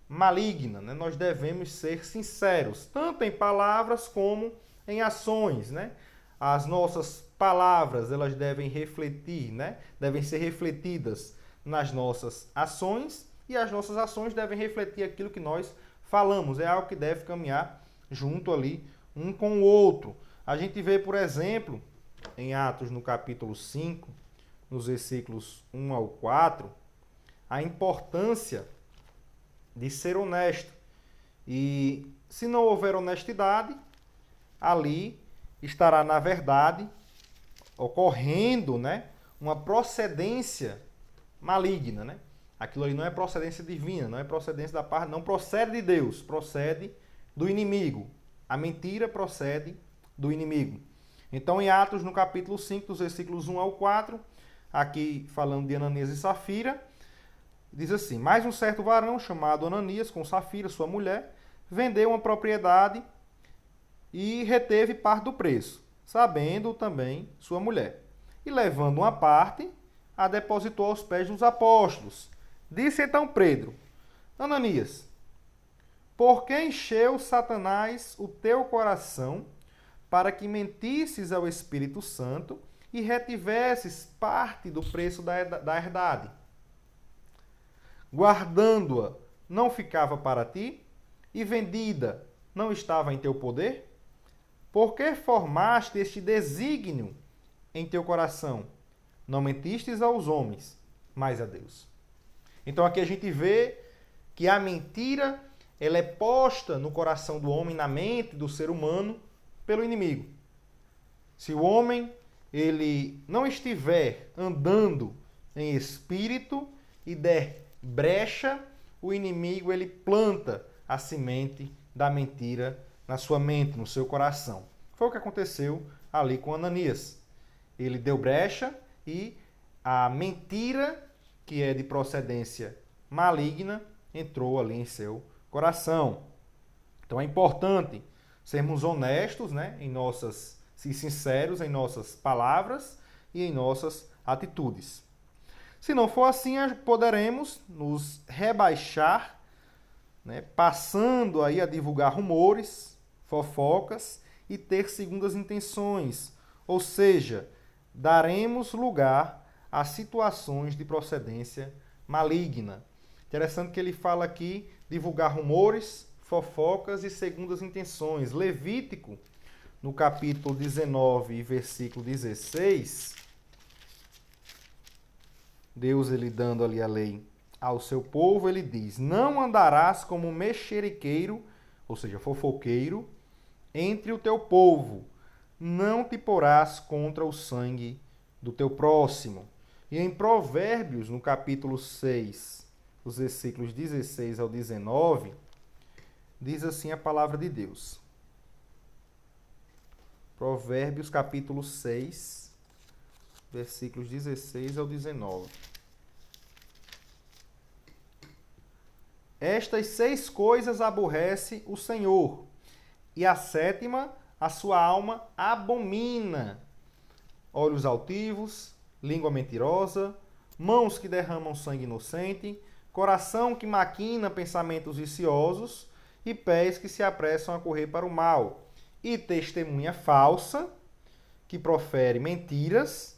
A: maligna, né? Nós devemos ser sinceros, tanto em palavras como em ações, né? As nossas palavras, elas devem refletir, né? Devem ser refletidas nas nossas ações, e as nossas ações devem refletir aquilo que nós falamos. É algo que deve caminhar junto ali, um com o outro. A gente vê, por exemplo, em Atos, no capítulo 5, nos versículos 1 ao 4, a importância de ser honesto. E se não houver honestidade, ali estará, na verdade, ocorrendo, né, uma procedência maligna, né? Aquilo ali não é procedência divina, não é procedência da parte, não procede de Deus, procede do inimigo. A mentira procede do inimigo. Então, em Atos, no capítulo 5, dos versículos 1 ao 4, aqui falando de Ananias e Safira, diz assim: mais um certo varão chamado Ananias, com Safira, sua mulher, vendeu uma propriedade e reteve parte do preço, sabendo também sua mulher. E levando uma parte, a depositou aos pés dos apóstolos. Disse então Pedro: Ananias, por que encheu Satanás o teu coração para que mentisses ao Espírito Santo e retivesses parte do preço da herdade? Guardando-a, não ficava para ti? E vendida, não estava em teu poder? Por que formaste este desígnio em teu coração? Não mentistes aos homens, mas a Deus. Então aqui a gente vê que a mentira, ela é posta no coração do homem, na mente do ser humano, pelo inimigo. Se o homem ele não estiver andando em espírito e der brecha, o inimigo ele planta a semente da mentira na sua mente, no seu coração. Foi o que aconteceu ali com Ananias. Ele deu brecha e a mentira, que é de procedência maligna, entrou ali em seu coração. Então é importante sermos honestos, né, e sinceros em nossas palavras e em nossas atitudes. Se não for assim, poderemos nos rebaixar, né, passando aí a divulgar rumores, fofocas e ter segundas intenções, ou seja, daremos lugar a situações de procedência maligna. Interessante que ele fala aqui divulgar rumores, fofocas e segundas intenções. Levítico, no capítulo 19, versículo 16, Deus ele dando ali a lei ao seu povo, ele diz: não andarás como mexeriqueiro, ou seja, fofoqueiro, entre o teu povo, não te porás contra o sangue do teu próximo. E em Provérbios, no capítulo 6, os versículos 16 ao 19, diz assim a palavra de Deus. Provérbios, capítulo 6, versículos 16 ao 19. Estas 6 coisas aborrece o Senhor, e a 7ª a sua alma abomina: olhos altivos, língua mentirosa, mãos que derramam sangue inocente, coração que maquina pensamentos viciosos e pés que se apressam a correr para o mal, e testemunha falsa, que profere mentiras,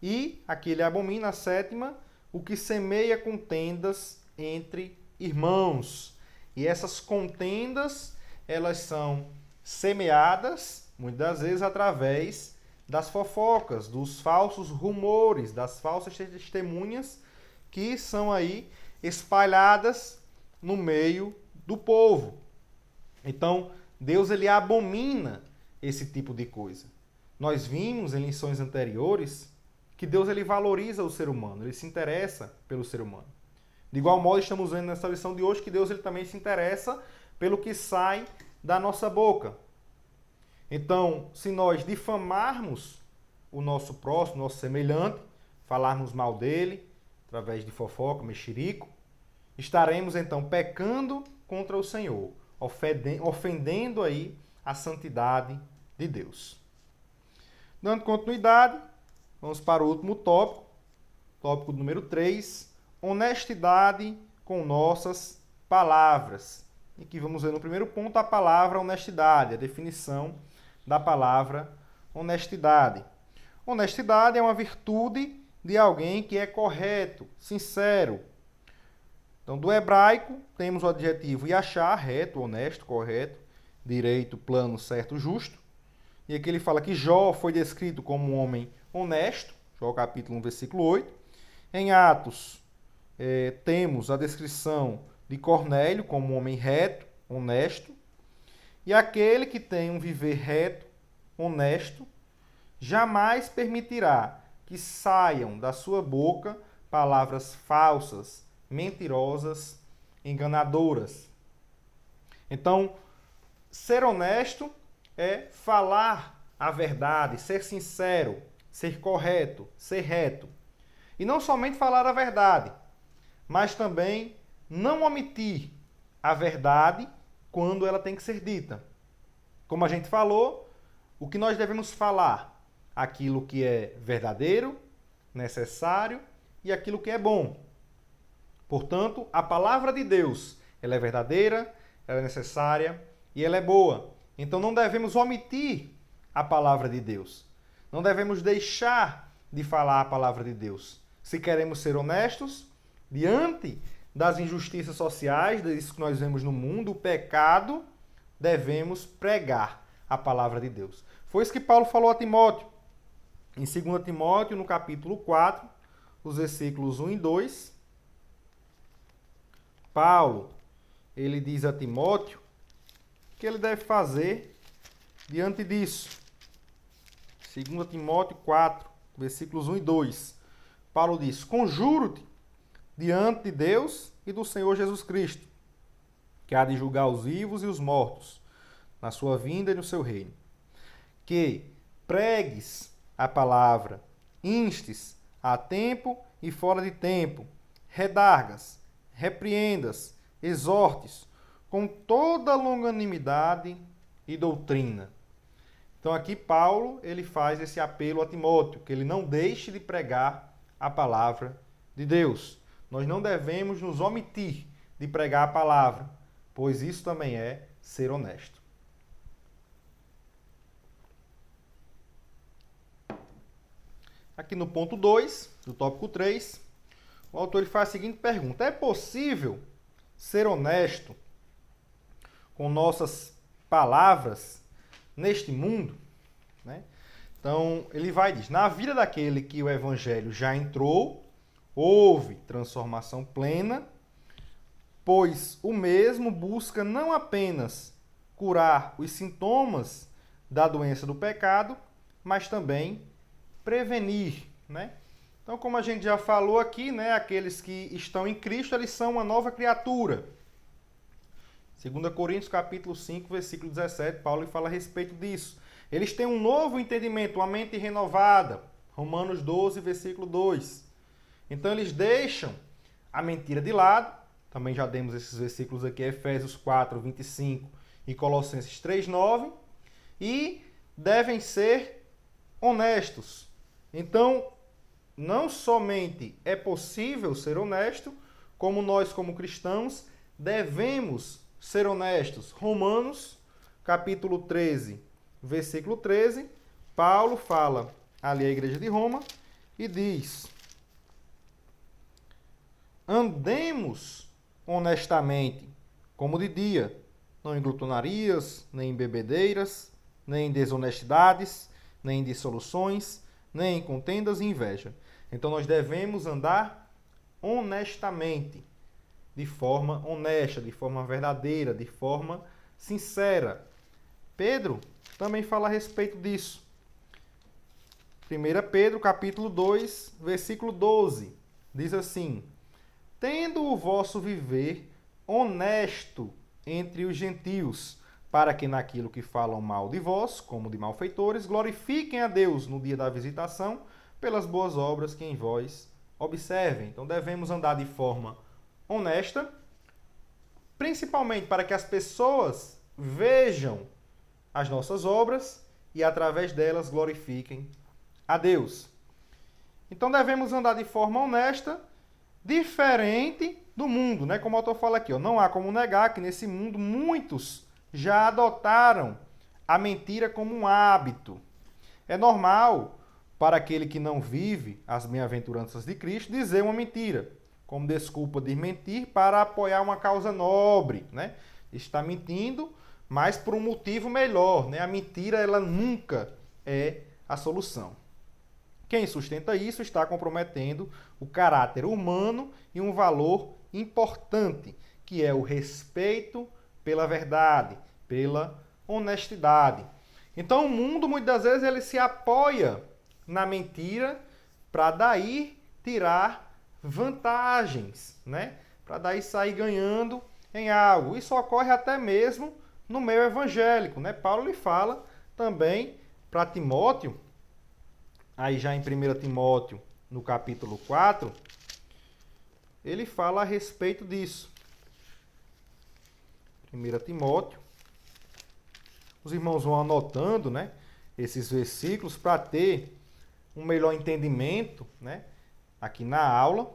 A: e aquele abomina, a 7ª, o que semeia contendas entre irmãos. E essas contendas, elas são semeadas, muitas das vezes, através das fofocas, dos falsos rumores, das falsas testemunhas que são aí espalhadas no meio do povo. Então, Deus ele abomina esse tipo de coisa. Nós vimos em lições anteriores que Deus ele valoriza o ser humano, ele se interessa pelo ser humano. De igual modo, estamos vendo nessa lição de hoje que Deus ele também se interessa pelo que sai da nossa boca. Então, se nós difamarmos o nosso próximo, nosso semelhante, falarmos mal dele, através de fofoca, mexerico, estaremos então pecando contra o Senhor, ofendendo aí a santidade de Deus. Dando continuidade, vamos para o último tópico número 3, honestidade com nossas palavras. E aqui vamos ver no primeiro ponto a palavra honestidade, a definição da palavra honestidade. Honestidade é uma virtude de alguém que é correto, sincero. Então, do hebraico, temos o adjetivo yashar, reto, honesto, correto, direito, plano, certo, justo. E aqui ele fala que Jó foi descrito como um homem honesto, Jó capítulo 1, versículo 8. Em Atos, temos a descrição de Cornélio como um homem reto, honesto. E aquele que tem um viver reto, honesto, jamais permitirá que saiam da sua boca palavras falsas, mentirosas, enganadoras. Então, ser honesto é falar a verdade, ser sincero, ser correto, ser reto. E não somente falar a verdade, mas também não omitir a verdade quando ela tem que ser dita. Como a gente falou, o que nós devemos falar? Aquilo que é verdadeiro, necessário e aquilo que é bom. Portanto, a palavra de Deus, ela é verdadeira, ela é necessária e ela é boa. Então não devemos omitir a palavra de Deus. Não devemos deixar de falar a palavra de Deus. Se queremos ser honestos, diante das injustiças sociais, disso que nós vemos no mundo, o pecado, devemos pregar a palavra de Deus. Foi isso que Paulo falou a Timóteo. Em 2 Timóteo, no capítulo 4, os versículos 1 e 2, Paulo, ele diz a Timóteo o que ele deve fazer diante disso. 2 Timóteo 4, versículos 1 e 2. Paulo diz: conjuro-te diante de Deus e do Senhor Jesus Cristo, que há de julgar os vivos e os mortos, na sua vinda e no seu reino, que pregues a palavra, instes a tempo e fora de tempo, redargas, repreendas, exortes, com toda longanimidade e doutrina. Então aqui Paulo, ele faz esse apelo a Timóteo, que ele não deixe de pregar a palavra de Deus. Nós não devemos nos omitir de pregar a palavra, pois isso também é ser honesto. Aqui no ponto 2, do tópico 3, o autor ele faz a seguinte pergunta: é possível ser honesto com nossas palavras neste mundo, né? Então, ele vai dizer, na vida daquele que o evangelho já entrou, houve transformação plena, pois o mesmo busca não apenas curar os sintomas da doença do pecado, mas também prevenir, né? Então, como a gente já falou aqui, né, aqueles que estão em Cristo, eles são uma nova criatura. 2 Coríntios capítulo 5, versículo 17, Paulo fala a respeito disso. Eles têm um novo entendimento, uma mente renovada. Romanos 12, versículo 2. Então, eles deixam a mentira de lado. Também já demos esses versículos aqui, Efésios 4, 25 e Colossenses 3, 9. E devem ser honestos. Então, não somente é possível ser honesto, como nós, como cristãos, devemos ser honestos. Romanos, capítulo 13, versículo 13, Paulo fala ali à igreja de Roma e diz: andemos honestamente, como de dia, não em glutonarias, nem em bebedeiras, nem em desonestidades, nem em dissoluções, nem em contendas e inveja. Então nós devemos andar honestamente, de forma honesta, de forma verdadeira, de forma sincera. Pedro também fala a respeito disso. 1 Pedro, capítulo 2, versículo 12, diz assim: tendo o vosso viver honesto entre os gentios, para que naquilo que falam mal de vós, como de malfeitores, glorifiquem a Deus no dia da visitação, pelas boas obras que em vós observem. Então devemos andar de forma honesta, principalmente para que as pessoas vejam as nossas obras e através delas glorifiquem a Deus. Então devemos andar de forma honesta, diferente do mundo, né? Como o autor fala aqui, ó, não há como negar que nesse mundo muitos já adotaram a mentira como um hábito. É normal para aquele que não vive as bem-aventuranças de Cristo dizer uma mentira, como desculpa de mentir para apoiar uma causa nobre, né? Está mentindo, mas por um motivo melhor, né? A mentira, ela nunca é a solução. Quem sustenta isso está comprometendo o caráter humano e um valor importante, que é o respeito pela verdade, pela honestidade. Então o mundo, muitas vezes, ele se apoia na mentira para daí tirar vantagens, né? Para daí sair ganhando em algo. Isso ocorre até mesmo no meio evangélico, né? Paulo lhe fala também para Timóteo, aí já em 1 Timóteo, no capítulo 4, ele fala a respeito disso. 1 Timóteo. Os irmãos vão anotando, né, esses versículos para ter um melhor entendimento, né, aqui na aula.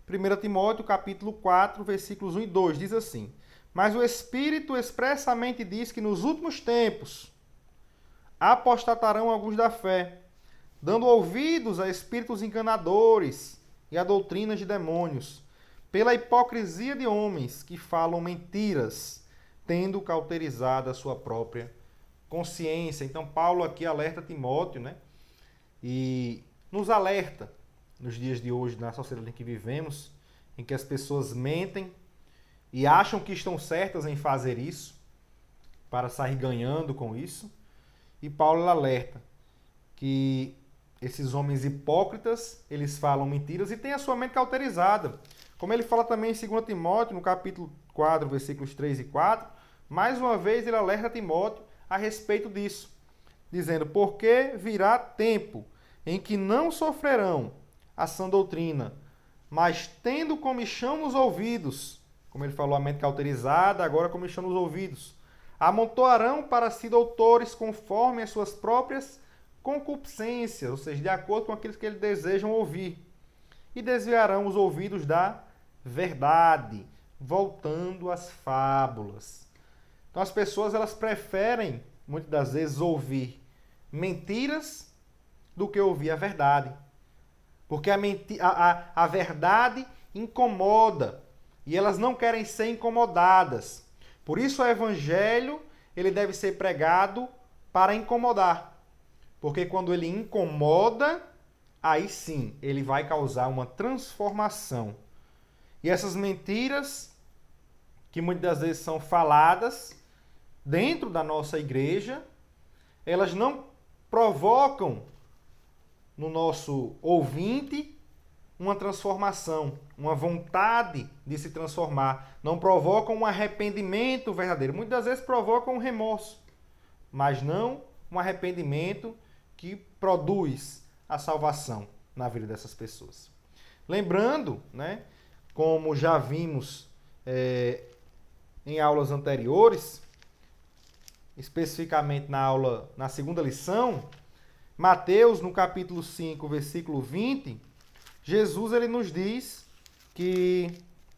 A: 1 Timóteo, capítulo 4, versículos 1 e 2, diz assim: mas o Espírito expressamente diz que nos últimos tempos apostatarão alguns da fé, dando ouvidos a espíritos enganadores e a doutrinas de demônios, pela hipocrisia de homens que falam mentiras, tendo cauterizado a sua própria consciência. Então, Paulo aqui alerta Timóteo, né? E nos alerta nos dias de hoje, na sociedade em que vivemos, em que as pessoas mentem e acham que estão certas em fazer isso, para sair ganhando com isso. E Paulo alerta que esses homens hipócritas, eles falam mentiras e têm a sua mente cauterizada. Como ele fala também em 2 Timóteo, no capítulo 4, versículos 3 e 4, mais uma vez ele alerta Timóteo a respeito disso, dizendo: porque virá tempo em que não sofrerão a sã doutrina, mas tendo comichão nos ouvidos, como ele falou, a mente cauterizada, agora comichão nos ouvidos, amontoarão para si doutores conforme as suas próprias concupiscências, ou seja, de acordo com aquilo que eles desejam ouvir, e desviarão os ouvidos da verdade, voltando às fábulas. Então as pessoas, elas preferem, muitas das vezes, ouvir mentiras do que ouvir a verdade. Porque a verdade incomoda. e elas não querem ser incomodadas. Por isso o evangelho, ele deve ser pregado para incomodar. Porque quando ele incomoda, aí sim, ele vai causar uma transformação. E essas mentiras, que muitas das vezes são faladas dentro da nossa igreja, elas não provocam no nosso ouvinte uma transformação, uma vontade de se transformar. Não provocam um arrependimento verdadeiro. Muitas vezes provocam um remorso, mas não um arrependimento que produz a salvação na vida dessas pessoas. Lembrando, né, como já vimos em aulas anteriores, especificamente na segunda lição, Mateus, no capítulo 5, versículo 20, Jesus ele nos diz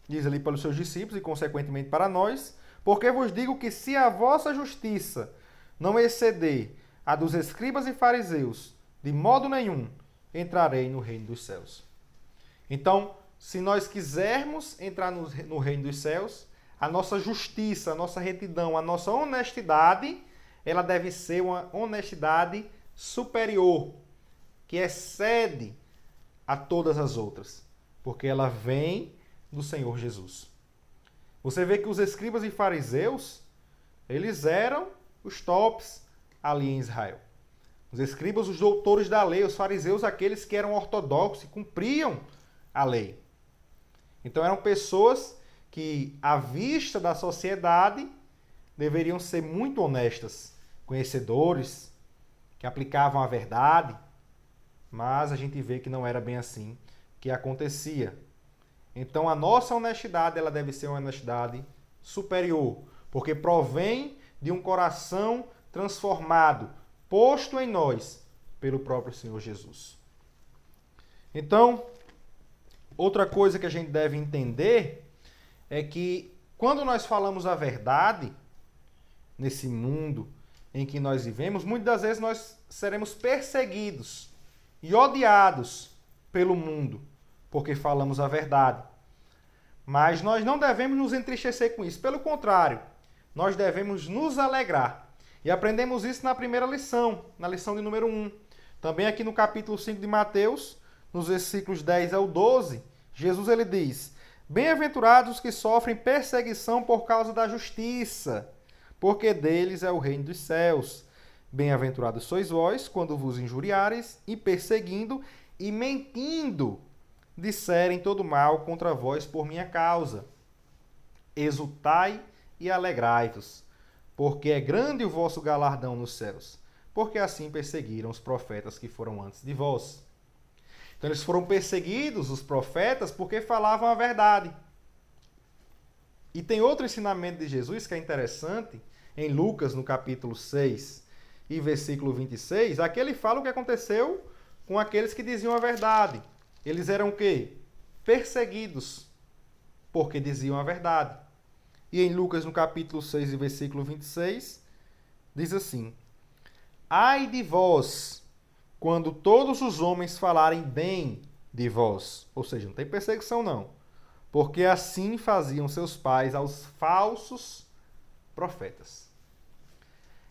A: ali para os seus discípulos e consequentemente para nós, porque vos digo que se a vossa justiça não exceder a dos escribas e fariseus, de modo nenhum entrarei no reino dos céus. Então, se nós quisermos entrar no reino dos céus, a nossa justiça, a nossa retidão, a nossa honestidade, ela deve ser uma honestidade superior, que excede a todas as outras, porque ela vem do Senhor Jesus. Você vê que os escribas e fariseus, eles eram os tops ali em Israel. Os escribas, os doutores da lei, os fariseus, aqueles que eram ortodoxos e cumpriam a lei. Então eram pessoas que, à vista da sociedade, deveriam ser muito honestas, conhecedores, que aplicavam a verdade, mas a gente vê que não era bem assim que acontecia. Então a nossa honestidade, ela deve ser uma honestidade superior, porque provém de um coração transformado, posto em nós pelo próprio Senhor Jesus. Então, outra coisa que a gente deve entender é que quando nós falamos a verdade nesse mundo em que nós vivemos, muitas das vezes nós seremos perseguidos e odiados pelo mundo porque falamos a verdade. Mas nós não devemos nos entristecer com isso. Pelo contrário, nós devemos nos alegrar. E aprendemos isso na primeira lição, na lição de número 1. Também aqui no capítulo 5 de Mateus, nos versículos 10 ao 12, Jesus ele diz: Bem-aventurados os que sofrem perseguição por causa da justiça, porque deles é o reino dos céus. Bem-aventurados sois vós, quando vos injuriareis, e perseguindo, e mentindo, disserem todo mal contra vós por minha causa. Exultai e alegrai-vos, porque é grande o vosso galardão nos céus, porque assim perseguiram os profetas que foram antes de vós. Então eles foram perseguidos, os profetas, porque falavam a verdade. E tem outro ensinamento de Jesus que é interessante, em Lucas, no capítulo 6 e versículo 26, aqui ele fala o que aconteceu com aqueles que diziam a verdade. Eles eram o quê? Perseguidos, porque diziam a verdade. E em Lucas, no capítulo 6 e versículo 26, diz assim: Ai de vós, quando todos os homens falarem bem de vós. Ou seja, não tem perseguição não. Porque assim faziam seus pais aos falsos profetas.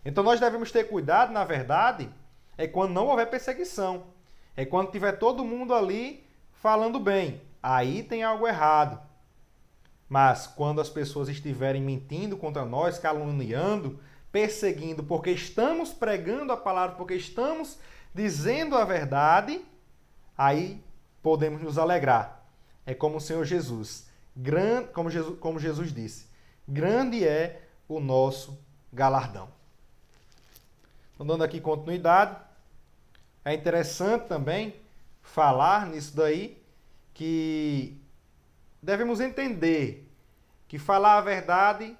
A: Então nós devemos ter cuidado, na verdade, é quando não houver perseguição. É quando tiver todo mundo ali falando bem. Aí tem algo errado. Mas quando as pessoas estiverem mentindo contra nós, caluniando, perseguindo, porque estamos pregando a palavra, porque estamos dizendo a verdade, aí podemos nos alegrar. É como o Senhor Jesus, como Jesus disse, grande é o nosso galardão. Então, dando aqui continuidade, é interessante também falar nisso daí, que devemos entender que falar a verdade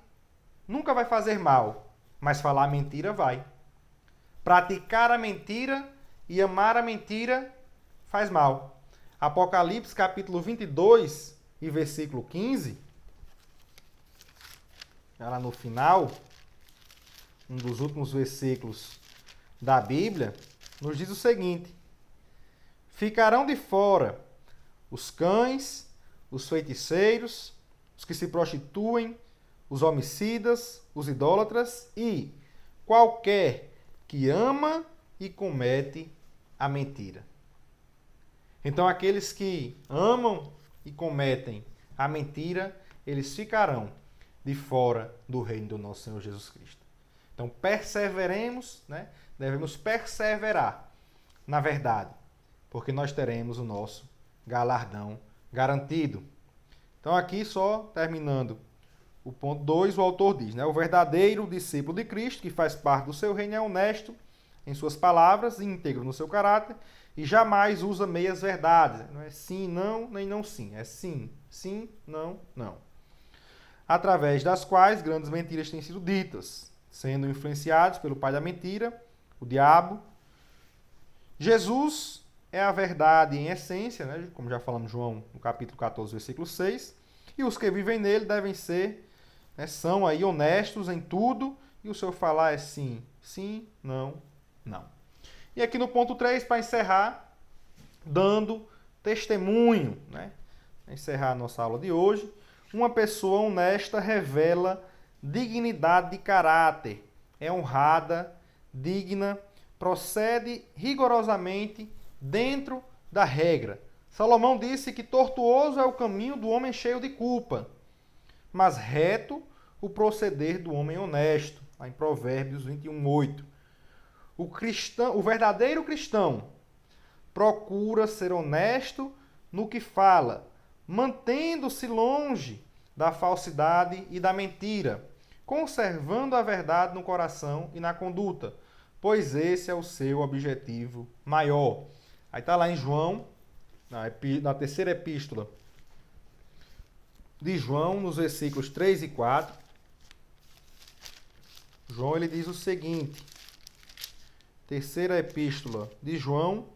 A: nunca vai fazer mal, mas falar a mentira vai. Praticar a mentira e amar a mentira faz mal. Apocalipse capítulo 22 e versículo 15, lá no final, um dos últimos versículos da Bíblia, nos diz o seguinte: Ficarão de fora os cães, os feiticeiros, os que se prostituem, os homicidas, os idólatras e qualquer que ama e comete a mentira. Então, aqueles que amam e cometem a mentira, eles ficarão de fora do reino do nosso Senhor Jesus Cristo. Então, perseveremos, né? Devemos perseverar na verdade, porque nós teremos o nosso galardão garantido. Então, aqui só terminando o ponto 2, o autor diz, né? O verdadeiro discípulo de Cristo, que faz parte do seu reino, é honesto em suas palavras e íntegro no seu caráter e jamais usa meias verdades. Não é sim, não, nem não sim. É sim, sim, não, não. Através das quais grandes mentiras têm sido ditas, sendo influenciados pelo pai da mentira, o diabo. Jesus é a verdade em essência, né? Como já falamos, João, no capítulo 14, versículo 6. E os que vivem nele devem ser, né, são aí honestos em tudo, e o seu falar é sim, sim, não, não. E aqui no ponto 3, para encerrar, dando testemunho, né? Para encerrar a nossa aula de hoje, uma pessoa honesta revela dignidade de caráter, é honrada, digna, procede rigorosamente dentro da regra. Salomão disse que tortuoso é o caminho do homem cheio de culpa, mas reto o proceder do homem honesto. Lá em Provérbios 21:8. O verdadeiro cristão procura ser honesto no que fala, mantendo-se longe da falsidade e da mentira, conservando a verdade no coração e na conduta, pois esse é o seu objetivo maior. Aí está lá em João, na terceira epístola de João, nos versículos 3 e 4. João ele diz o seguinte, terceira epístola de João,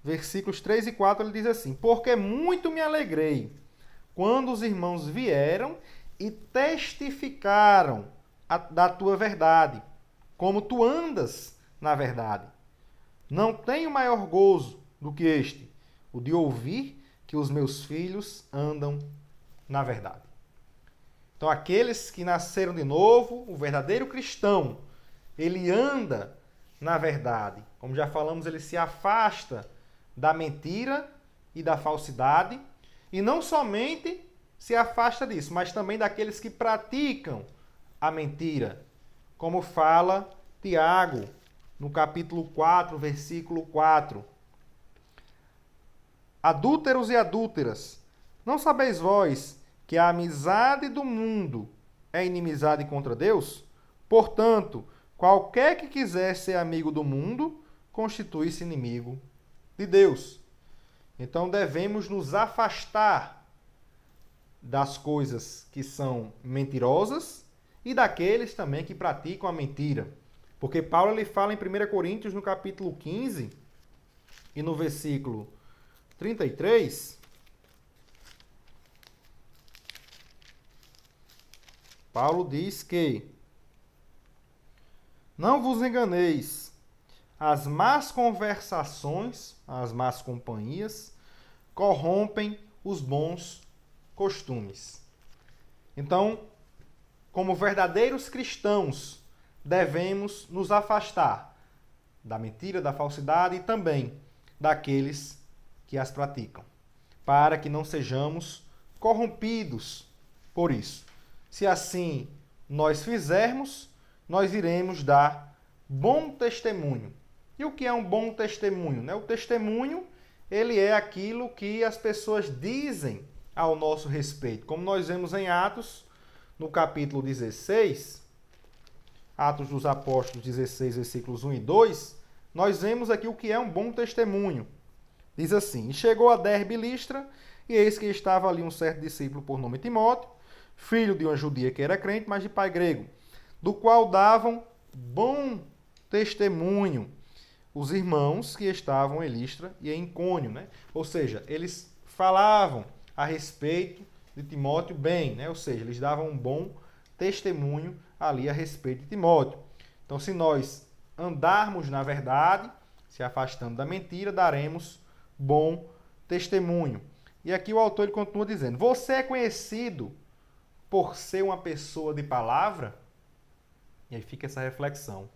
A: versículos 3 e 4, ele diz assim: porque muito me alegrei quando os irmãos vieram e testificaram da tua verdade, como tu andas na verdade. Não tenho maior gozo do que este, o de ouvir que os meus filhos andam na verdade. Então, aqueles que nasceram de novo, o verdadeiro cristão, ele anda na verdade. Como já falamos, ele se afasta da mentira e da falsidade, e não somente se afasta disso, mas também daqueles que praticam a mentira, como fala Tiago, no capítulo 4, versículo 4. Adúlteros e adúlteras, não sabeis vós que a amizade do mundo é inimizade contra Deus? Portanto, qualquer que quiser ser amigo do mundo, constitui-se inimigo de Deus. Então devemos nos afastar das coisas que são mentirosas e daqueles também que praticam a mentira. Porque Paulo ele fala em 1 Coríntios, no capítulo 15, e no versículo 33, Paulo diz que não vos enganeis, as más conversações, as más companhias, corrompem os bons costumes. Então, como verdadeiros cristãos, devemos nos afastar da mentira, da falsidade e também daqueles que as praticam, para que não sejamos corrompidos por isso. Se assim nós fizermos, nós iremos dar bom testemunho. E o que é um bom testemunho, né? O testemunho, ele é aquilo que as pessoas dizem ao nosso respeito. Como nós vemos em Atos, no capítulo 16, Atos dos Apóstolos 16, versículos 1 e 2, nós vemos aqui o que é um bom testemunho. Diz assim: e chegou a Derbe e Listra, e eis que estava ali um certo discípulo por nome Timóteo, filho de uma judia que era crente, mas de pai grego, do qual davam bom testemunho os irmãos que estavam em Listra e em Icônio, né? Ou seja, eles falavam a respeito de Timóteo bem, né? Ou seja, eles davam um bom testemunho ali a respeito de Timóteo. Então, se nós andarmos na verdade, se afastando da mentira, daremos bom testemunho. E aqui o autor ele continua dizendo: você é conhecido por ser uma pessoa de palavra? E aí fica essa reflexão.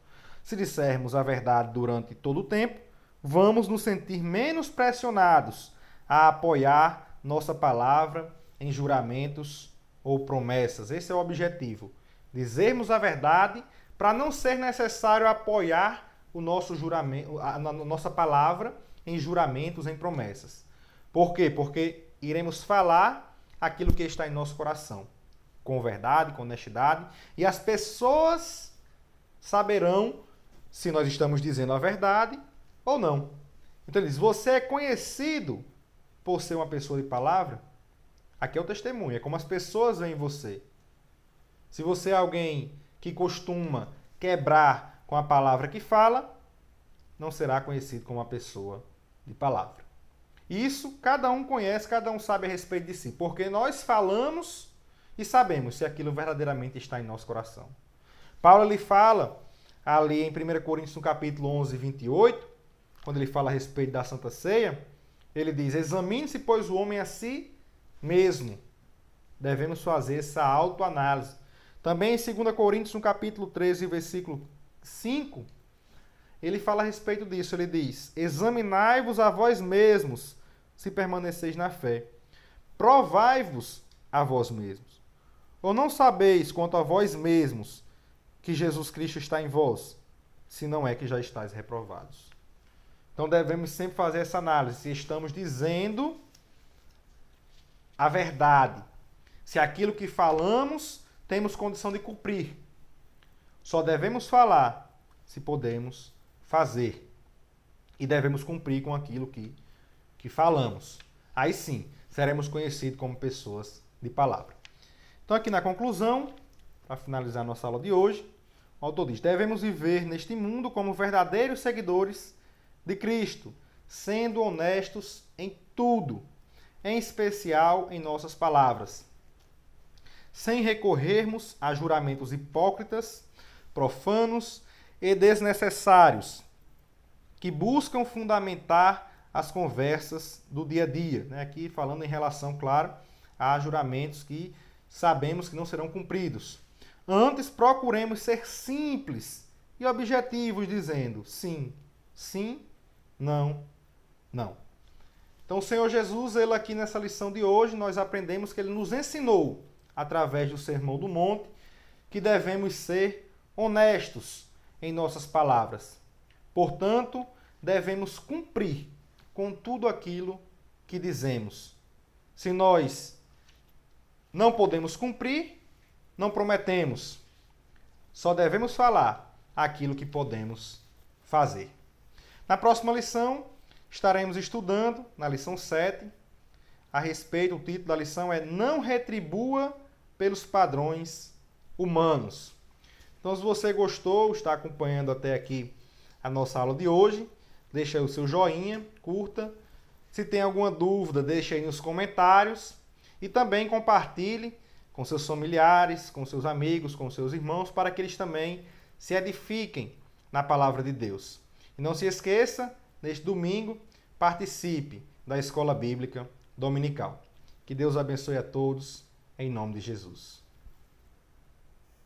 A: Se dissermos a verdade durante todo o tempo, vamos nos sentir menos pressionados a apoiar nossa palavra em juramentos ou promessas. Esse é o objetivo. Dizermos a verdade para não ser necessário apoiar o nosso juramento, a nossa palavra em juramentos, em promessas. Por quê? Porque iremos falar aquilo que está em nosso coração, com verdade, com honestidade, e as pessoas saberão se nós estamos dizendo a verdade ou não. Então ele diz, você é conhecido por ser uma pessoa de palavra? Aqui é o testemunho, é como as pessoas veem você. Se você é alguém que costuma quebrar com a palavra que fala, não será conhecido como uma pessoa de palavra. Isso cada um conhece, cada um sabe a respeito de si, porque nós falamos e sabemos se aquilo verdadeiramente está em nosso coração. Paulo ele fala ali em 1 Coríntios, no capítulo 11, 28, quando ele fala a respeito da Santa Ceia, ele diz, examine-se, pois, o homem a si mesmo. Devemos fazer essa autoanálise. Também em 2 Coríntios, no capítulo 13, versículo 5, ele fala a respeito disso. Ele diz, examinai-vos a vós mesmos, se permaneceis na fé. Provai-vos a vós mesmos. Ou não sabeis quanto a vós mesmos que Jesus Cristo está em vós, se não é que já estáis reprovados. Então devemos sempre fazer essa análise, se estamos dizendo a verdade, se aquilo que falamos temos condição de cumprir. Só devemos falar se podemos fazer. E devemos cumprir com aquilo que falamos. Aí sim, seremos conhecidos como pessoas de palavra. Então aqui na conclusão, para finalizar nossa aula de hoje, o autor diz, devemos viver neste mundo como verdadeiros seguidores de Cristo, sendo honestos em tudo, em especial em nossas palavras, sem recorrermos a juramentos hipócritas, profanos e desnecessários, que buscam fundamentar as conversas do dia a dia. Aqui falando em relação, claro, a juramentos que sabemos que não serão cumpridos. Antes, procuremos ser simples e objetivos, dizendo sim, sim, não, não. Então, o Senhor Jesus, ele aqui nessa lição de hoje, nós aprendemos que ele nos ensinou, através do Sermão do Monte, que devemos ser honestos em nossas palavras. Portanto, devemos cumprir com tudo aquilo que dizemos. Se nós não podemos cumprir, não prometemos. Só devemos falar aquilo que podemos fazer. Na próxima lição, estaremos estudando, na lição 7, a respeito, o título da lição é Não retribua pelos padrões humanos. Então, se você gostou, está acompanhando até aqui a nossa aula de hoje, deixa aí o seu joinha, curta. Se tem alguma dúvida, deixa aí nos comentários. E também compartilhe com seus familiares, com seus amigos, com seus irmãos, para que eles também se edifiquem na palavra de Deus. E não se esqueça, neste domingo, participe da Escola Bíblica Dominical. Que Deus abençoe a todos, em nome de Jesus.